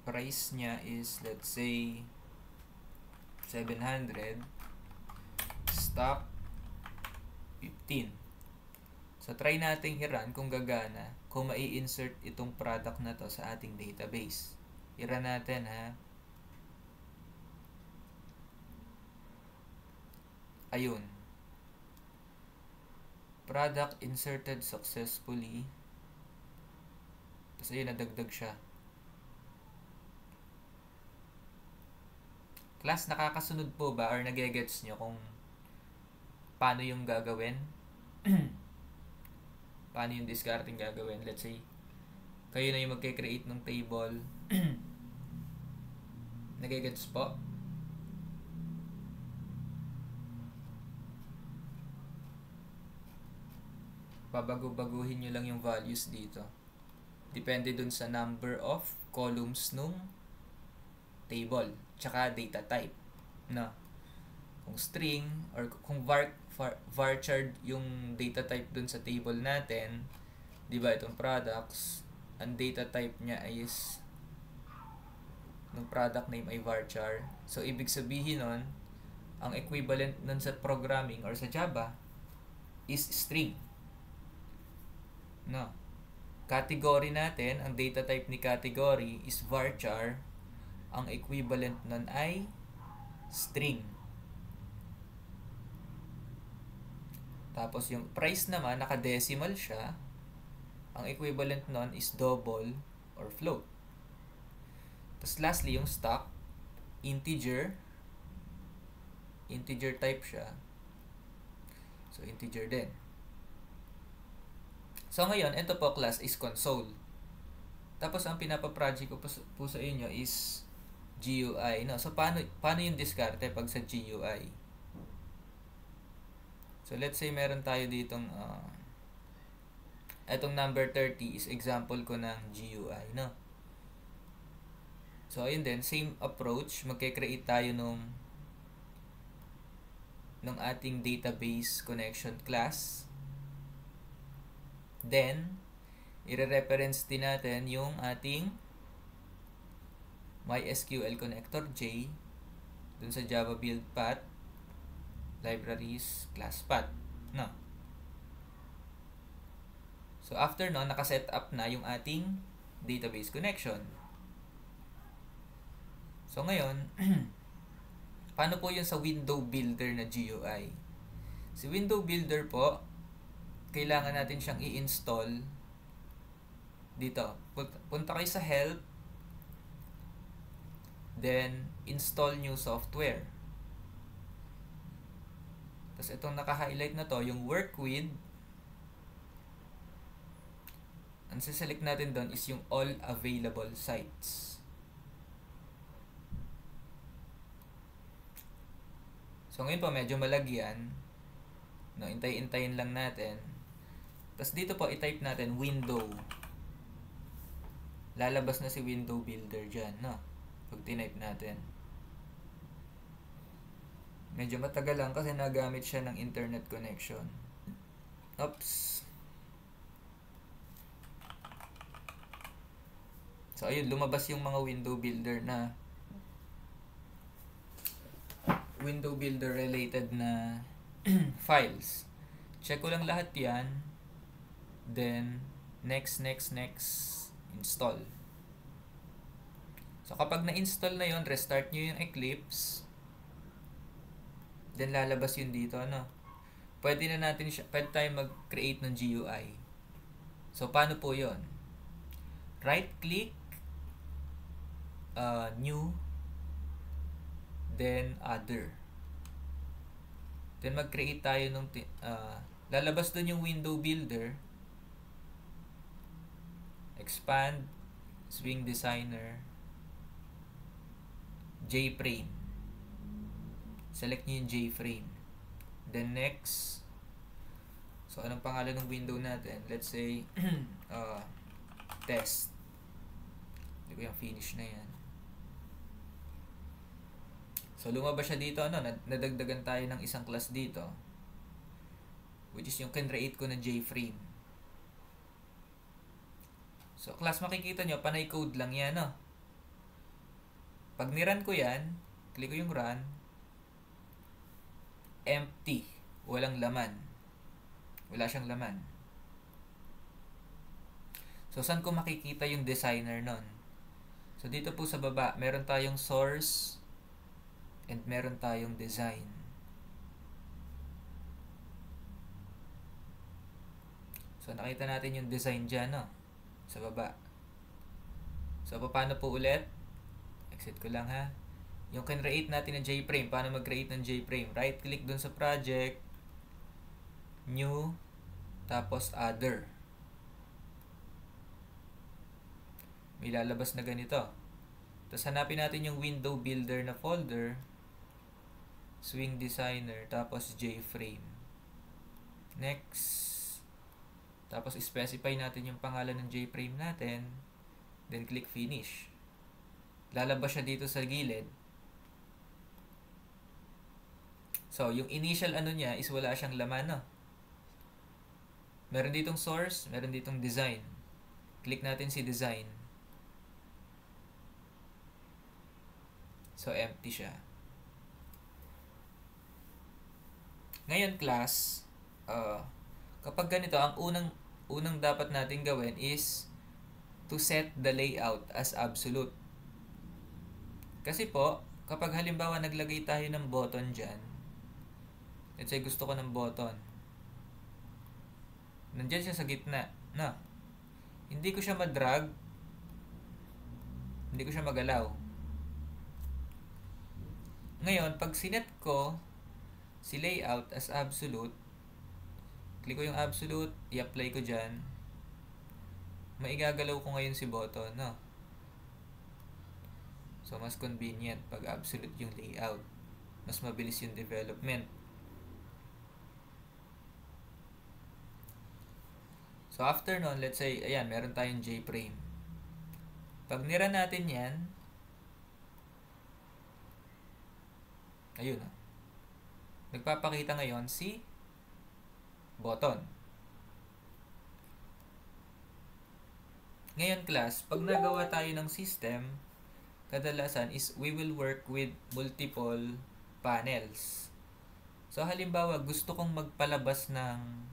price niya is, let's say, 700, stock 15. So, try natin i-run kung gagana, kung mai-insert itong product na to sa ating database. I-run natin, ha. Ayun. Product inserted successfully. Tapos ayun, nadagdag siya. Class, nakakasunod po ba or nagegets nyo kung paano yung gagawin? Paano yung discarding gagawin? Let's say, kayo na yung magke-create ng table. Nagegets po? Babago-baguhin nyo lang yung values dito. Depende dun sa number of columns nung table. Tsaka data type. No? Kung string or kung varchar yung data type dun sa table natin, di ba itong products, ang data type niya is ng product name ay varchar. So, ibig sabihin nun, ang equivalent nun sa programming or sa Java is string. No. Category natin, ang data type ni category is varchar. Ang equivalent nun ay string. Tapos yung price naman, naka-decimal siya. Ang equivalent nun is double or float. Tapos lastly, yung stock, integer. Integer type siya. So, integer din. So, ngayon, ito po class is console. Tapos, ang pinapaproject ko po sa inyo is GUI. No? So, paano yung diskarte pag sa GUI? So, let's say meron tayo ditong etong number 30 is example ko ng GUI, no? So, ayun din, same approach. Magke-create tayo nung ating database connection class. Then, i-reference din natin yung ating MySQL connector J dun sa Java build path, libraries, class path. No? So, after no, nakaset up na yung ating database connection. So, ngayon, paano po yun sa window builder na GUI? Si window builder po, kailangan natin siyang i-install dito. Punta kayo sa help, then install new software. Tapos itong naka-highlight na to, yung work with, ang siselect natin doon is yung all available sites. So ngayon po medyo malagyan. No, intay-intayin lang natin. Tapos dito po i-type natin window. Lalabas na si window builder dyan, no? Pag tinype natin. Medyo matagal lang kasi nagamit siya ng internet connection. Oops. So, ayun, lumabas yung mga window builder na window builder related na files. Check ko lang lahat yan. Then, next, install. So, kapag na-install na yon, restart nyo yung Eclipse. Then, lalabas yun dito, ano? Pwede na natin siya, pwede tayo mag-create ng GUI. So, paano po yon? Right-click, new, then other. Then, mag-create tayo ng, lalabas dun yung window builder. Expand, swing designer, J-frame. Select nyo yung J-frame. Then next, so anong pangalan ng window natin? Let's say, test. Hindi ko yung finish na yan. So lumabas siya dito, ano, nadagdagan tayo ng isang class dito, which is yung kinreate ko na J-frame. So class, makikita nyo, panay code lang yan, no? Pag ni-run ko yan, click ko yung run, empty. Walang laman. Wala siyang laman. So, saan ko makikita yung designer nun? So, dito po sa baba, meron tayong source and meron tayong design. So, nakita natin yung design dyan, no? Sa baba. So, paano po ulit? Exit ko lang, ha? Yung can-create natin ng JFrame. Paano mag-create ng JFrame? Right-click dun sa project. New. Tapos, other. May lalabas na ganito. Tapos, hanapin natin yung window builder na folder. Swing designer. Tapos, JFrame. Next. Tapos, specify natin yung pangalan ng JFrame natin. Then, click finish. Lalabas siya dito sa gilid. So, yung initial ano niya is wala siyang laman, no? Meron ditong source, meron ditong design. Click natin si design. So, empty siya. Ngayon, class, kapag ganito, ang unang dapat natin gawin is to set the layout as absolute. Kasi po, kapag halimbawa naglagay tayo ng button dyan, let's say gusto ko ng button, nandyan siya sa gitna, na hindi ko siya madrag, hindi ko siya magalaw. Ngayon, pag sinet ko si layout as absolute, click ko yung absolute, i-apply ko dyan, maigagalaw ko ngayon si button, no? So, mas convenient pag absolute yung layout. Mas mabilis yung development. So, after nun, let's say, ayan, meron tayong JFrame. Pag nira natin yan, ayun, nagpapakita ngayon si button. Ngayon, class, pag nagawa tayo ng system, kadalasan is we will work with multiple panels. So, halimbawa, gusto kong magpalabas ng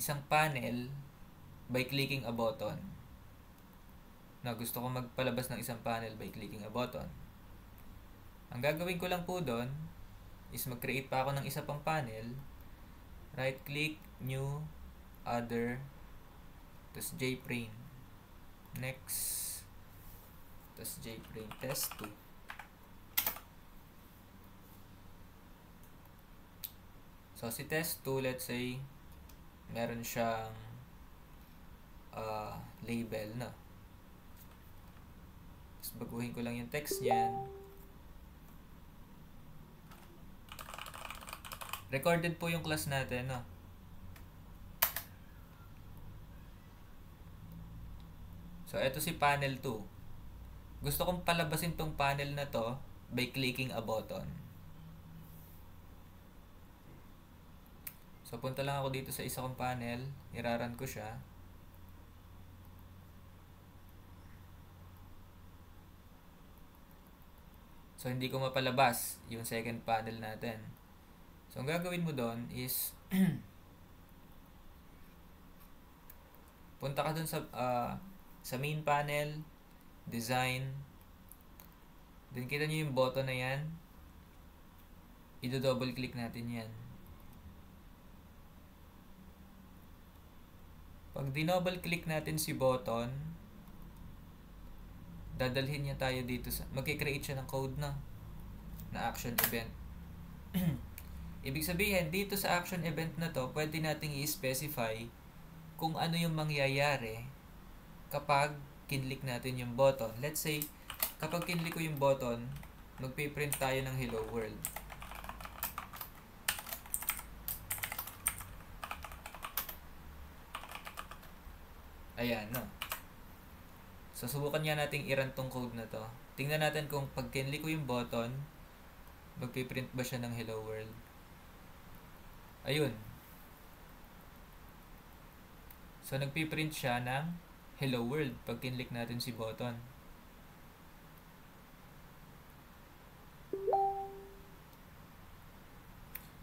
isang panel by clicking a button. Gusto kong magpalabas ng isang panel by clicking a button. Ang gagawin ko lang po doon is mag-create pa ako ng isa pang panel. Right-click, new, other, tapos JFrame. Next. Tapos JFrame test 2. So, si test 2, let's say, meron siyang label na. Tapos baguhin ko lang yung text niyan. Recorded po yung class natin, no? So, ito si panel 2. Gusto kong palabasin tong panel na to by clicking a button. So, punta lang ako dito sa isa kong panel. Iraran ko siya. So, hindi ko mapalabas yung second panel natin. So, ang gagawin mo doon is punta ka doon sa main panel, design. Then, kita nyo yung button na yan. I-double click natin yan. Pag dinouble click natin si button, dadalhin niya tayo dito sa, magkikreate siya ng code na action event. Ibig sabihin, dito sa action event na to, pwede nating i-specify kung ano yung mangyayari kapag kinlik natin yung button. Let's say, kapag kinlik ko yung button, magpiprint tayo ng hello world. Ayan, no? So, subukan nga nating i-run tong code na to. Tingnan natin kung pag kinlik ko yung button, magpiprint ba siya ng hello world. Ayun. So, nagpiprint siya ng hello world pag kinlik natin si button.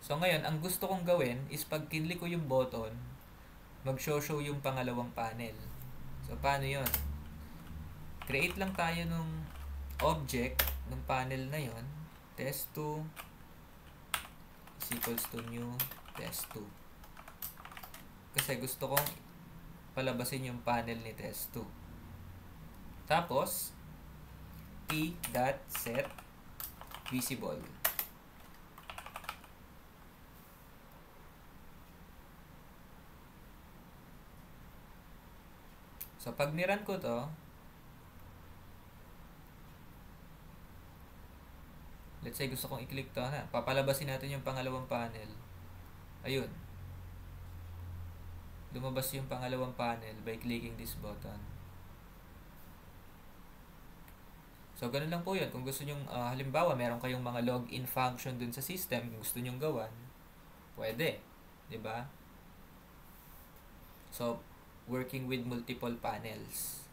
So ngayon, ang gusto kong gawin is pag kinlik ko yung button, mag-show yung pangalawang panel. So paano yon? Create lang tayo nung object ng panel na yon. Test2 is equals to new test2. Kasi gusto kong palabasin yung panel ni test2. Tapos, p.set visible. So, pag niran ko to, let's say gusto kong i-click to na. Papalabasin natin yung pangalawang panel. Ayun. Lumabas yung pangalawang panel by clicking this button. So, ganun lang po yun. Kung gusto nyong, halimbawa, meron kayong mga login function dun sa system, kung gusto nyong gawan, pwede. Diba? So, working with multiple panels.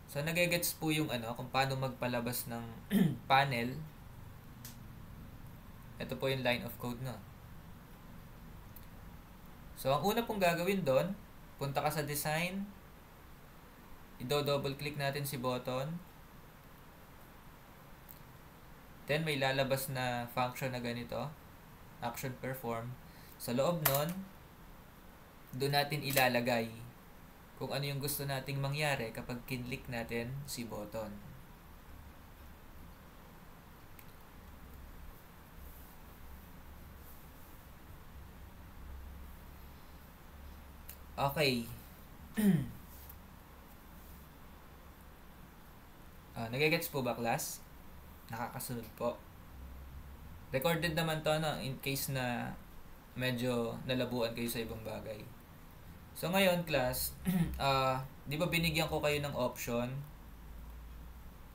So, nagigets po yung kung paano magpalabas ng panel. Ito po yung line of code na. So, ang una pong gagawin doon, punta ka sa design, i-double click natin si button, then may lalabas na function na ganito, action perform. Sa loob nun, doon natin ilalagay kung ano yung gusto nating mangyari kapag kinlik natin si button. Okay. Nagigets po ba, class? Nakakasunod po. Recorded naman to, in case na medyo nalabuan kayo sa ibang bagay. So, ngayon, class, di ba binigyan ko kayo ng option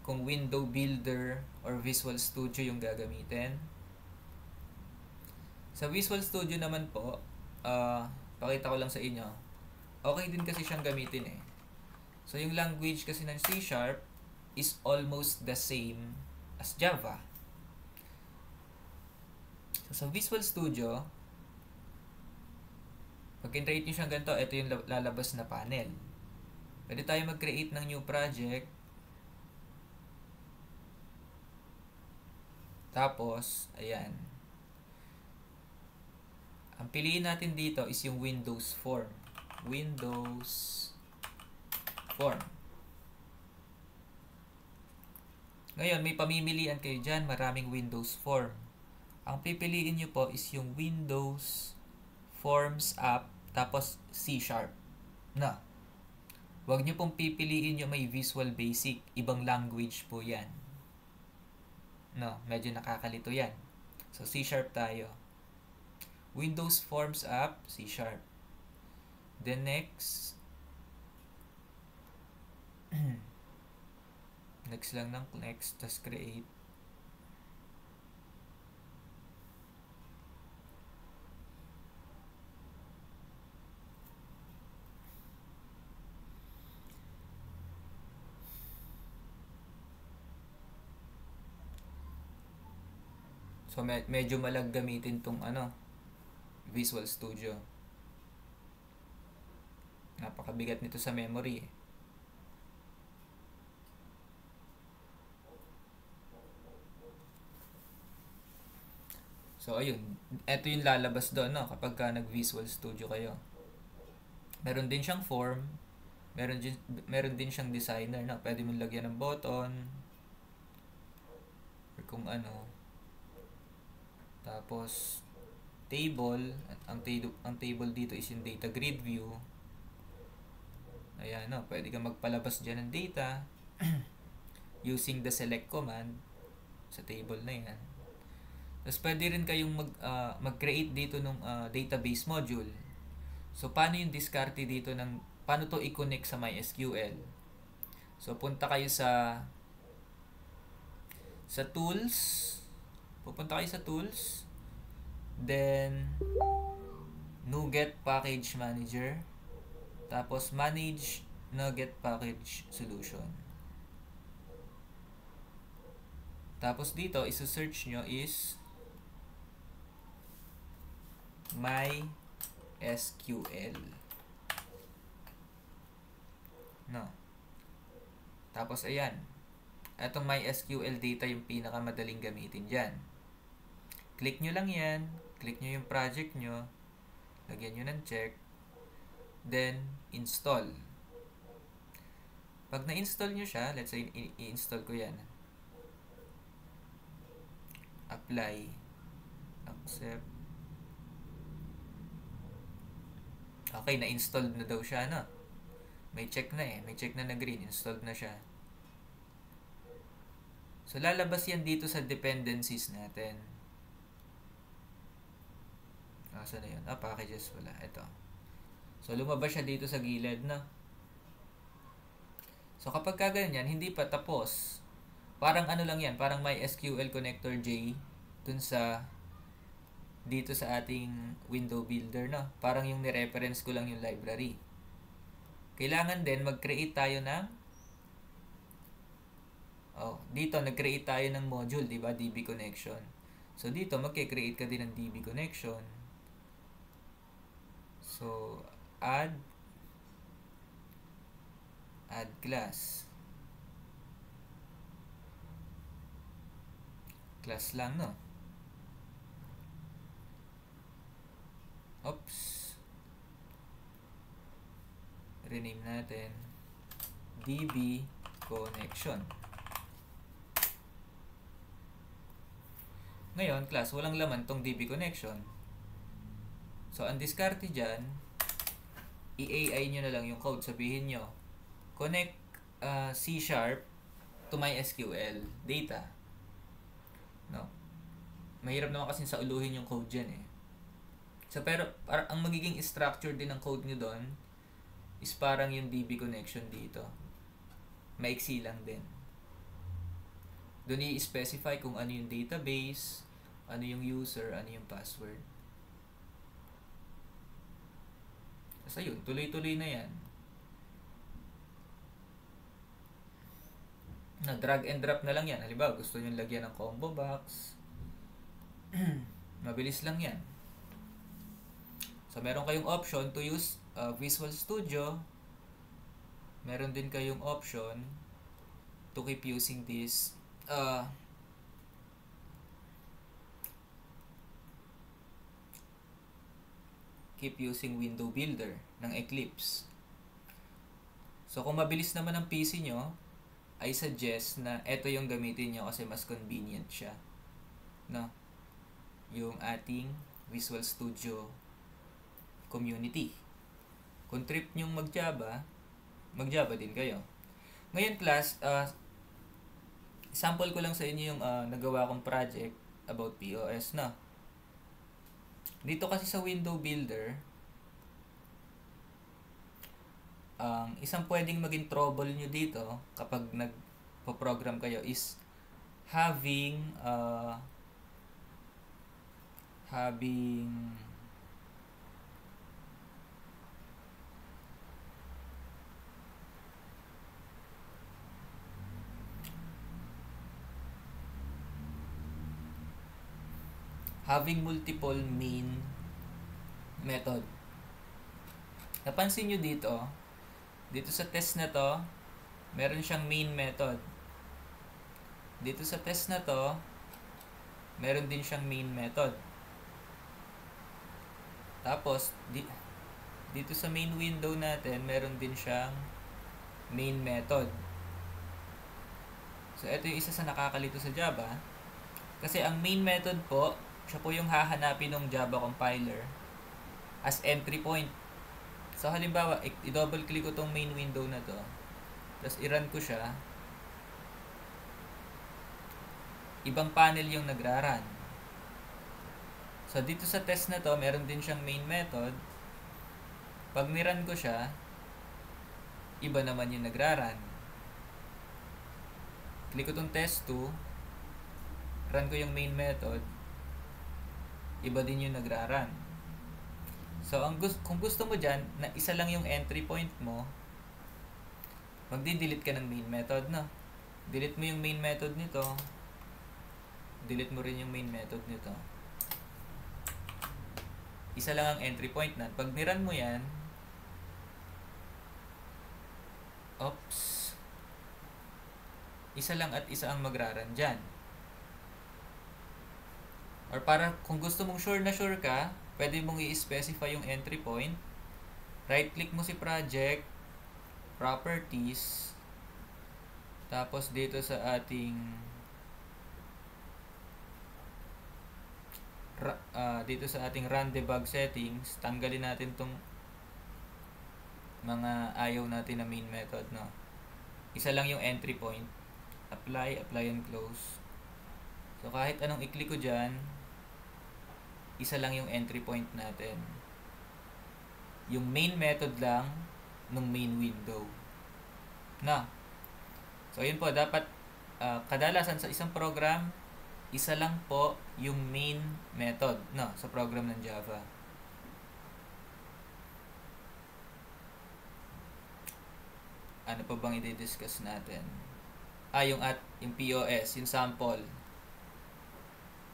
kung Window Builder or Visual Studio yung gagamitin? Sa Visual Studio naman po, pakita ko lang sa inyo, okay din kasi siyang gamitin eh. So, yung language kasi ng C# is almost the same as Java. So, sa Visual Studio, pag in-create nyo siyang ganito, ito yung lalabas na panel. Pwede tayo mag-create ng new project. Tapos, ayan. Ang piliin natin dito is yung Windows form. Windows form. Ngayon, may pamimilian kayo dyan. Maraming Windows form. Ang pipiliin nyo po is yung Windows Forms app, tapos C#. Na. Huwag nyo pong pipiliin yung may Visual Basic. Ibang language po yan. No, medyo nakakalito yan. So, C# tayo. Windows Forms app, C#. Then next, next lang ng next, tas create. So, medyo malag gamitin tong Visual Studio. Napakabigat nito sa memory eh. So, ayun. Ito yung lalabas doon, no? Kapag nag-Visual Studio kayo. Meron din siyang form. Meron din siyang designer, no? Pwede mong lagyan ng button. Or kung ano. Tapos, table. Ang table dito is yung data grid view. Ayan, no? Pwede kang magpalabas dyan ng data using the select command sa table na yan. Tapos, pwede rin kayong mag-create dito ng database module. So, paano yung diskarte dito paano to i-connect sa MySQL? So, punta kayo sa tools. Pupunta kayo sa tools. Then, NuGet Package Manager. Tapos, manage NuGet Package Solution. Tapos, dito, isu-search nyo is MySQL. No. Tapos ayan. Itong MySQL data yung pinakamadaling gamitin dyan. Click nyo lang yan. Click nyo yung project nyo. Lagyan nyo ng check. Then, install. Pag na-install nyo siya, let's say, i-install ko yan. Apply. Accept. Okay, na-install na daw siya, no? May check na eh. May check na green. Installed na siya. So, lalabas yan dito sa dependencies natin. Saan na yun? Packages wala. Ito. So, lumabas siya dito sa gilid, no? So, kapag kaganyan, hindi pa tapos. Parang ano lang yan. Parang may SQL connector J dun sa dito sa ating window builder, no? Parang yung ni-reference ko lang yung library. Kailangan din mag-create tayo ng dito nag-create tayo ng module, di ba? DB connection. So dito magke-create ka din ng DB connection. So add class. Class lang, no? Oops. Rename natin DB connection. Ngayon, class, walang laman tong DB connection. So, ang diskarte dyan, i-AI nyo na lang yung code. Sabihin nyo, connect C# to MySQL data. No? Mahirap naman kasi sa uluhin yung code dyan eh. So, pero ang magiging structure din ng code nyo doon is parang yung DB connection dito. Maiksi lang din. Doon i-specify kung ano yung database, ano yung user, ano yung password. Tapos ayun, tuloy-tuloy na yan. Na drag and drop na lang yan. Halimbawa, gusto nyo lagyan ng combo box. Mabilis lang yan. So, meron kayong option to use Visual Studio. Meron din kayong option to keep using this keep using window builder ng Eclipse. So, kung mabilis naman ang PC nyo, I suggest na ito yung gamitin nyo kasi mas convenient siya. No? Yung ating Visual Studio community. Kung trip nyong mag-Java din kayo. Ngayon, class, sample ko lang sa inyo yung nagawa kong project about POS na. Dito kasi sa window builder, isang pwedeng maging trouble nyo dito kapag nagpo-program kayo is having multiple main method. Napansin nyo dito sa test na to, meron siyang main method. Dito sa test na to, meron din siyang main method. Tapos, dito sa main window natin, meron din siyang main method. So, ito yung isa sa nakakalito sa Java. Kasi ang main method po, siya po yung hahanapin ng Java compiler as entry point. So, halimbawa, i-double click ko tong main window na to. Tapos, i-run ko siya. Ibang panel yung nagra-run. So, dito sa test na to, meron din siyang main method. Pag ni-run ko siya, iba naman yung nagra-run. Click ko tong test 2. Run ko yung main method. Iba din yung nagra-run. So, kung gusto mo dyan, na isa lang yung entry point mo, magdi-delete ka ng main method, no? Delete mo yung main method nito. Delete mo rin yung main method nito. Isa lang ang entry point na. Pag niran mo yan, oops, isa lang at isa ang magraran dyan. Or para kung gusto mong sure na sure ka, pwede mong i-specify yung entry point. Right click mo si project, properties, tapos dito sa ating run debug settings, tanggalin natin tong mga ayaw natin na main method, no. Isa lang yung entry point. Apply and close. So kahit anong i-click ko dyan, isa lang yung entry point natin. Yung main method lang ng main window. Na. So yun po, dapat kadalasan sa isang program, isa lang po yung main method, no, sa program ng Java. Ano pa bang i-discuss natin? Yung POS, yung sample.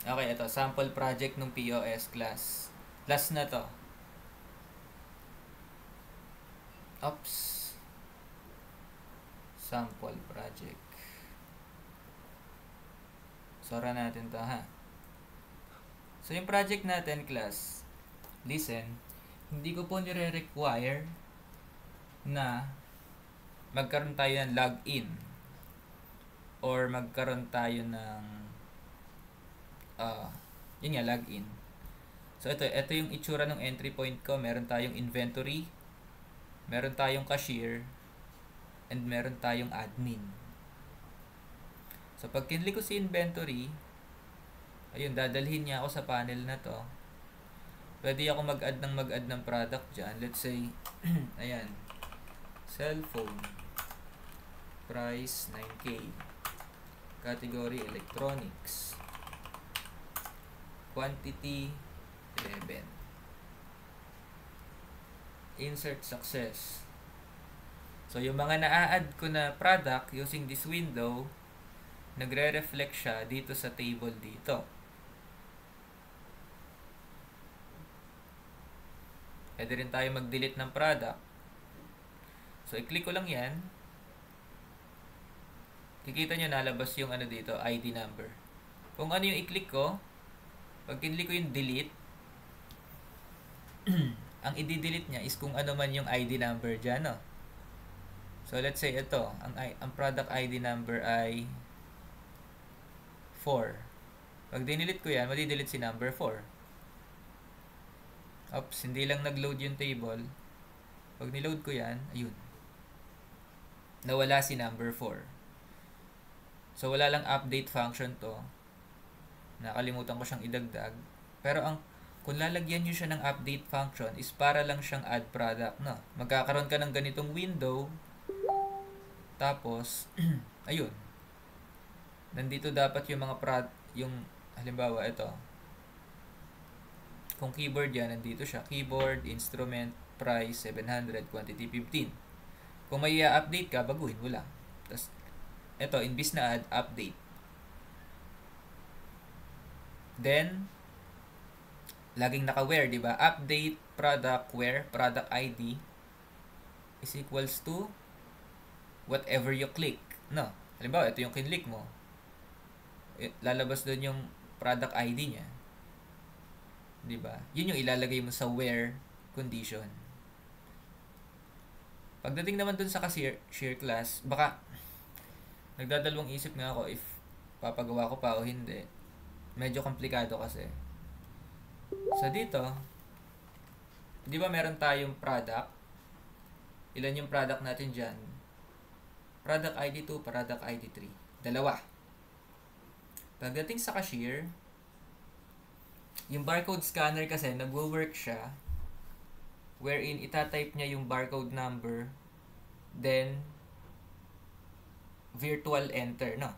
Okay, ito, sample project ng POS class. Last na to. Oops. Sample project. Sora natin to, ha. So, yung project natin, class, listen, hindi ko po nire-require na magkaroon tayo ng login or magkaroon tayo ng yun nga, login. So, ito yung itsura ng entry point ko. Meron tayong inventory, meron tayong cashier, and meron tayong admin. So, pag kinlik ko si inventory, ayun, dadalhin niya ako sa panel na to. Pwede ako mag-add ng product dyan. Let's say, ayan, cellphone, price 9K, category electronics, quantity 11, insert success. So, yung mga na-add ko na product using this window, nagre-reflect siya dito sa table dito. Pwede rin tayo mag-delete ng product. So, i-click ko lang yan. Kikita nyo nalabas yung ano dito, ID number. Kung ano yung i-click ko, pag kinlik ko yung delete, ang i-delete niya is kung ano man yung ID number dyan, no? So, let's say ito, ang product ID number ay 4. Pag dinilit ko yan, madi-delete si number 4. Oops, hindi lang nag-load yung table. Pag niload ko yan, ayun. Nawala si number 4. So, wala lang update function to. Nakalimutan ko siyang idagdag. Pero kung lalagyan nyo siya ng update function is para lang siyang add product, no? Magkakaroon ka ng ganitong window. Tapos, ayun. Nandito dapat yung mga yung halimbawa ito. Kung keyboard yan, nandito siya. Keyboard, instrument, price, 700, quantity 15. Kung may i-update ka, baguhin mo lang. Tapos, ito, imbis na add, update. Then, laging naka-where, di ba? Update product where product ID is equals to whatever you click. No? Halimbawa, ito yung kinlik mo. Lalabas doon yung product ID niya. Di ba? Yun yung ilalagay mo sa where condition. Pagdating naman dun sa cashier class, baka nagdadalawang isip nga ako if papagawa ko pa o hindi. Medyo komplikado kasi. So dito, di ba meron tayong product? Ilan yung product natin dyan? Product ID 2, product ID 3. Dalawa. Pagdating sa cashier, yung barcode scanner kasi nagwo-work siya wherein itatype niya yung barcode number then virtual enter, no?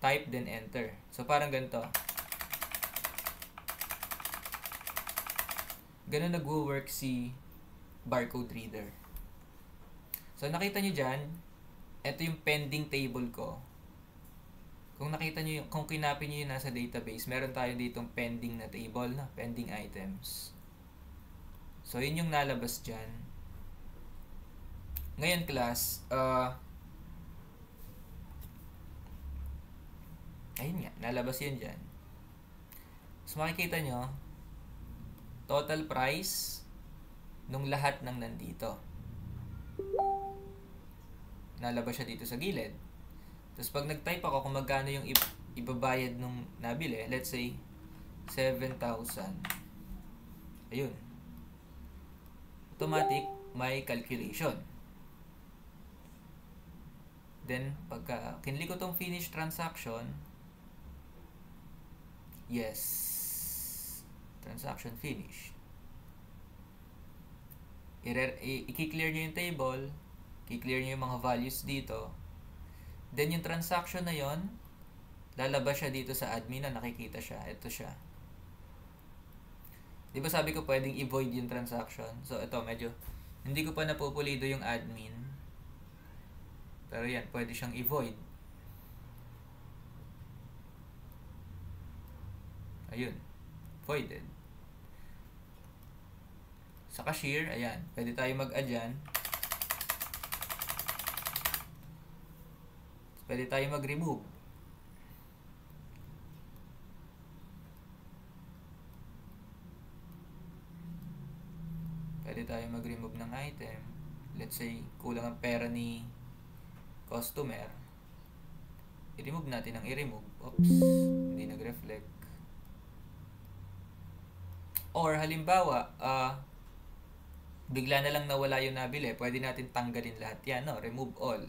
Type then enter. So parang ganito. Ganun nagwo-work si barcode reader. So nakita niyo diyan, ito yung pending table ko. Kung nakita niyo, kung kinapin niyo yung nasa database, meron tayo ditong pending na table, na pending items. So, yun yung nalabas dyan. Ngayon, class, ayun nga, nalabas yun dyan. So, makikita nyo, total price nung lahat ng nandito. Nalabas siya dito sa gilid. Tapos, pag nag-type ako kung magkano yung ibabayad nung nabili, let's say, 7,000. Ayun. Automatic, may calculation. Then, pagka kinlik ko tong finish transaction, yes, transaction finished. I-clear nyo yung table, i-clear nyo yung mga values dito. Then, yung transaction na yon, lalabas siya dito sa admin na nakikita siya. Ito siya. Di ba sabi ko pwedeng i-void yung transaction? So, ito, medyo, hindi ko pa napupulido yung admin. Pero yan, pwede siyang i-void. Ayun. Voided. Sa cashier, ayan. Pwede tayo mag-add yan. Pwede tayo mag-remove. Pwede tayo mag-remove ng item. Let's say, kulang ang pera ni customer. I-remove natin ang i-remove. Oops, hindi nag-reflect. Or halimbawa, bigla na lang nawala yung nabili. Pwede natin tanggalin lahat yan, no? Remove all.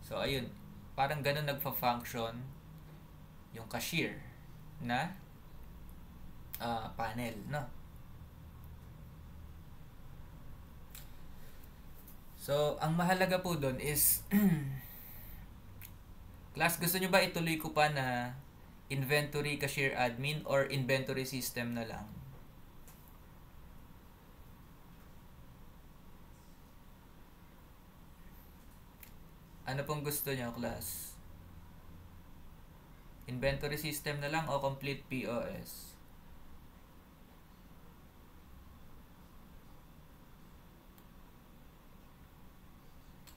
So, ayun. Parang ganun nagfa-function yung cashier na panel, no? So, ang mahalaga po doon is class, gusto nyo ba ituloy ko pa na inventory cashier admin or inventory system na lang? Ano pong gusto nyo, class? Inventory system na lang o complete POS?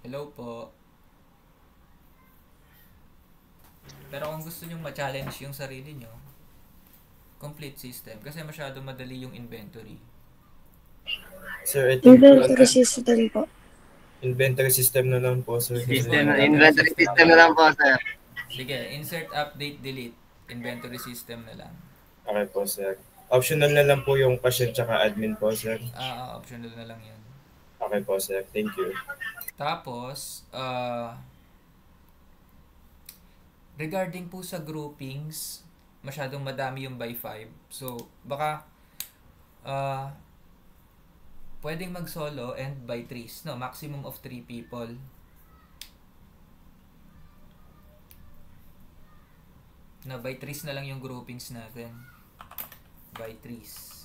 Hello po. Pero kung gusto nyo ma-challenge yung sarili nyo, complete system. Kasi masyado madali yung inventory. Sir, I think Inventory system po. inventory system na lang po, sir. Inventory system na lang po, sir. Sige, insert, update, delete. Inventory system na lang. Okay po, sir. Optional na lang po yung cashier tsaka admin po, sir. Optional na lang yun. Okay po, sir. Thank you. Tapos, regarding po sa groupings, masyadong madami yung by 5. So, baka pwedeng mag-solo and by 3s. No, maximum of 3 people. Na by 3s na lang yung groupings natin. By 3s.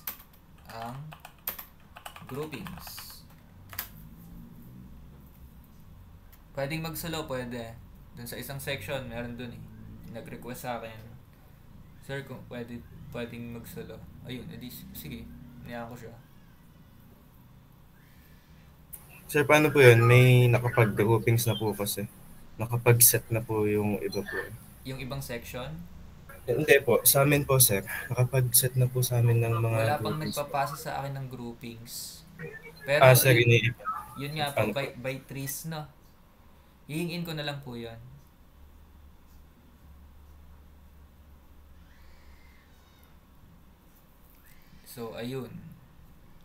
Ang groupings. Pwedeng mag-solo, pwede. Dun sa isang section, meron dun eh. Nag-request sa akin, sir, kung pwedeng mag-solo. Ayun, edi, sige, niya ko siya. Sir, paano po yun? May nakapag-groupings na po kasi. Nakapag-set na po yung iba po. Yung ibang section? Hindi po. Sa amin po, sir. Nakapag-set na po sa amin ng mga Wala pang groupings. nagpapasa sa akin ng groupings. Pero, Sir, yun nga po, by 3s, no? Hihingin ko na lang po yun. So, ayun.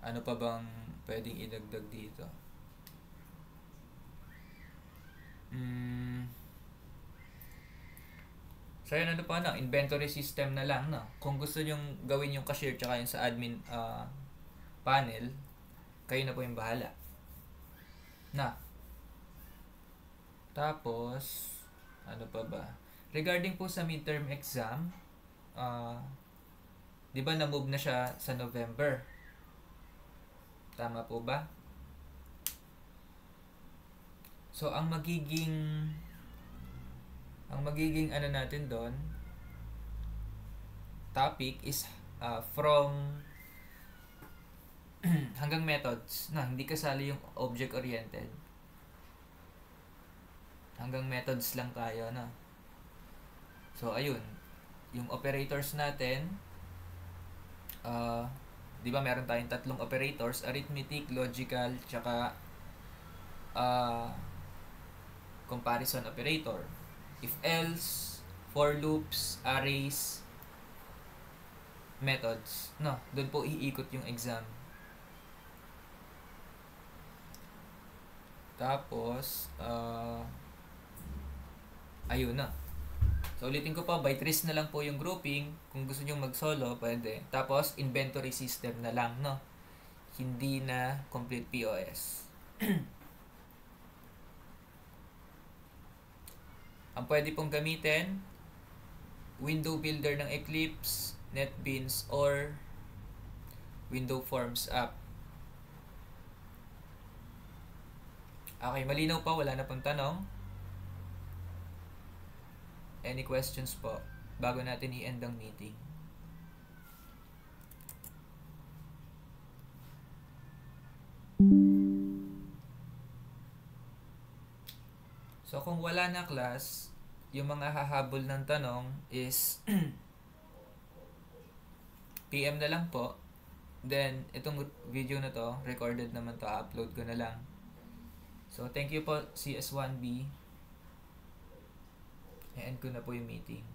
Ano pa bang pwedeng idagdag dito? So, yun, ano pa na? Inventory system na lang, no? Kung gusto nyong gawin yung cashier tsaka yung sa admin panel, kayo na po yung bahala. Na. Tapos, ano pa ba? Regarding po sa midterm exam, di ba na-move na siya sa November? Tama po ba? So, ang magiging ano natin doon, topic is from hanggang methods na hindi kasali yung object-oriented. Hanggang methods lang tayo, no? So, ayun. Yung operators natin, di ba meron tayong tatlong operators, arithmetic, logical, tsaka comparison operator. If else, for loops, arrays, methods. No, doon po iikot yung exam. Tapos, ayun na. So, ulitin ko pa, by trees na lang po yung grouping. Kung gusto nyo mag-solo, pwede. Tapos, inventory system na lang, no? Hindi na complete POS. Ang pwede pong gamitin, window builder ng Eclipse, NetBeans, or Window Forms app. Okay, malinaw pa, wala na pong tanong. Any questions po bago natin i-end ang meeting? So kung wala na class, yung mga hahabol ng tanong is PM na lang po. Then itong video na to, recorded naman to, upload ko na lang. So thank you po CS1B. I-end ko na po yung meeting.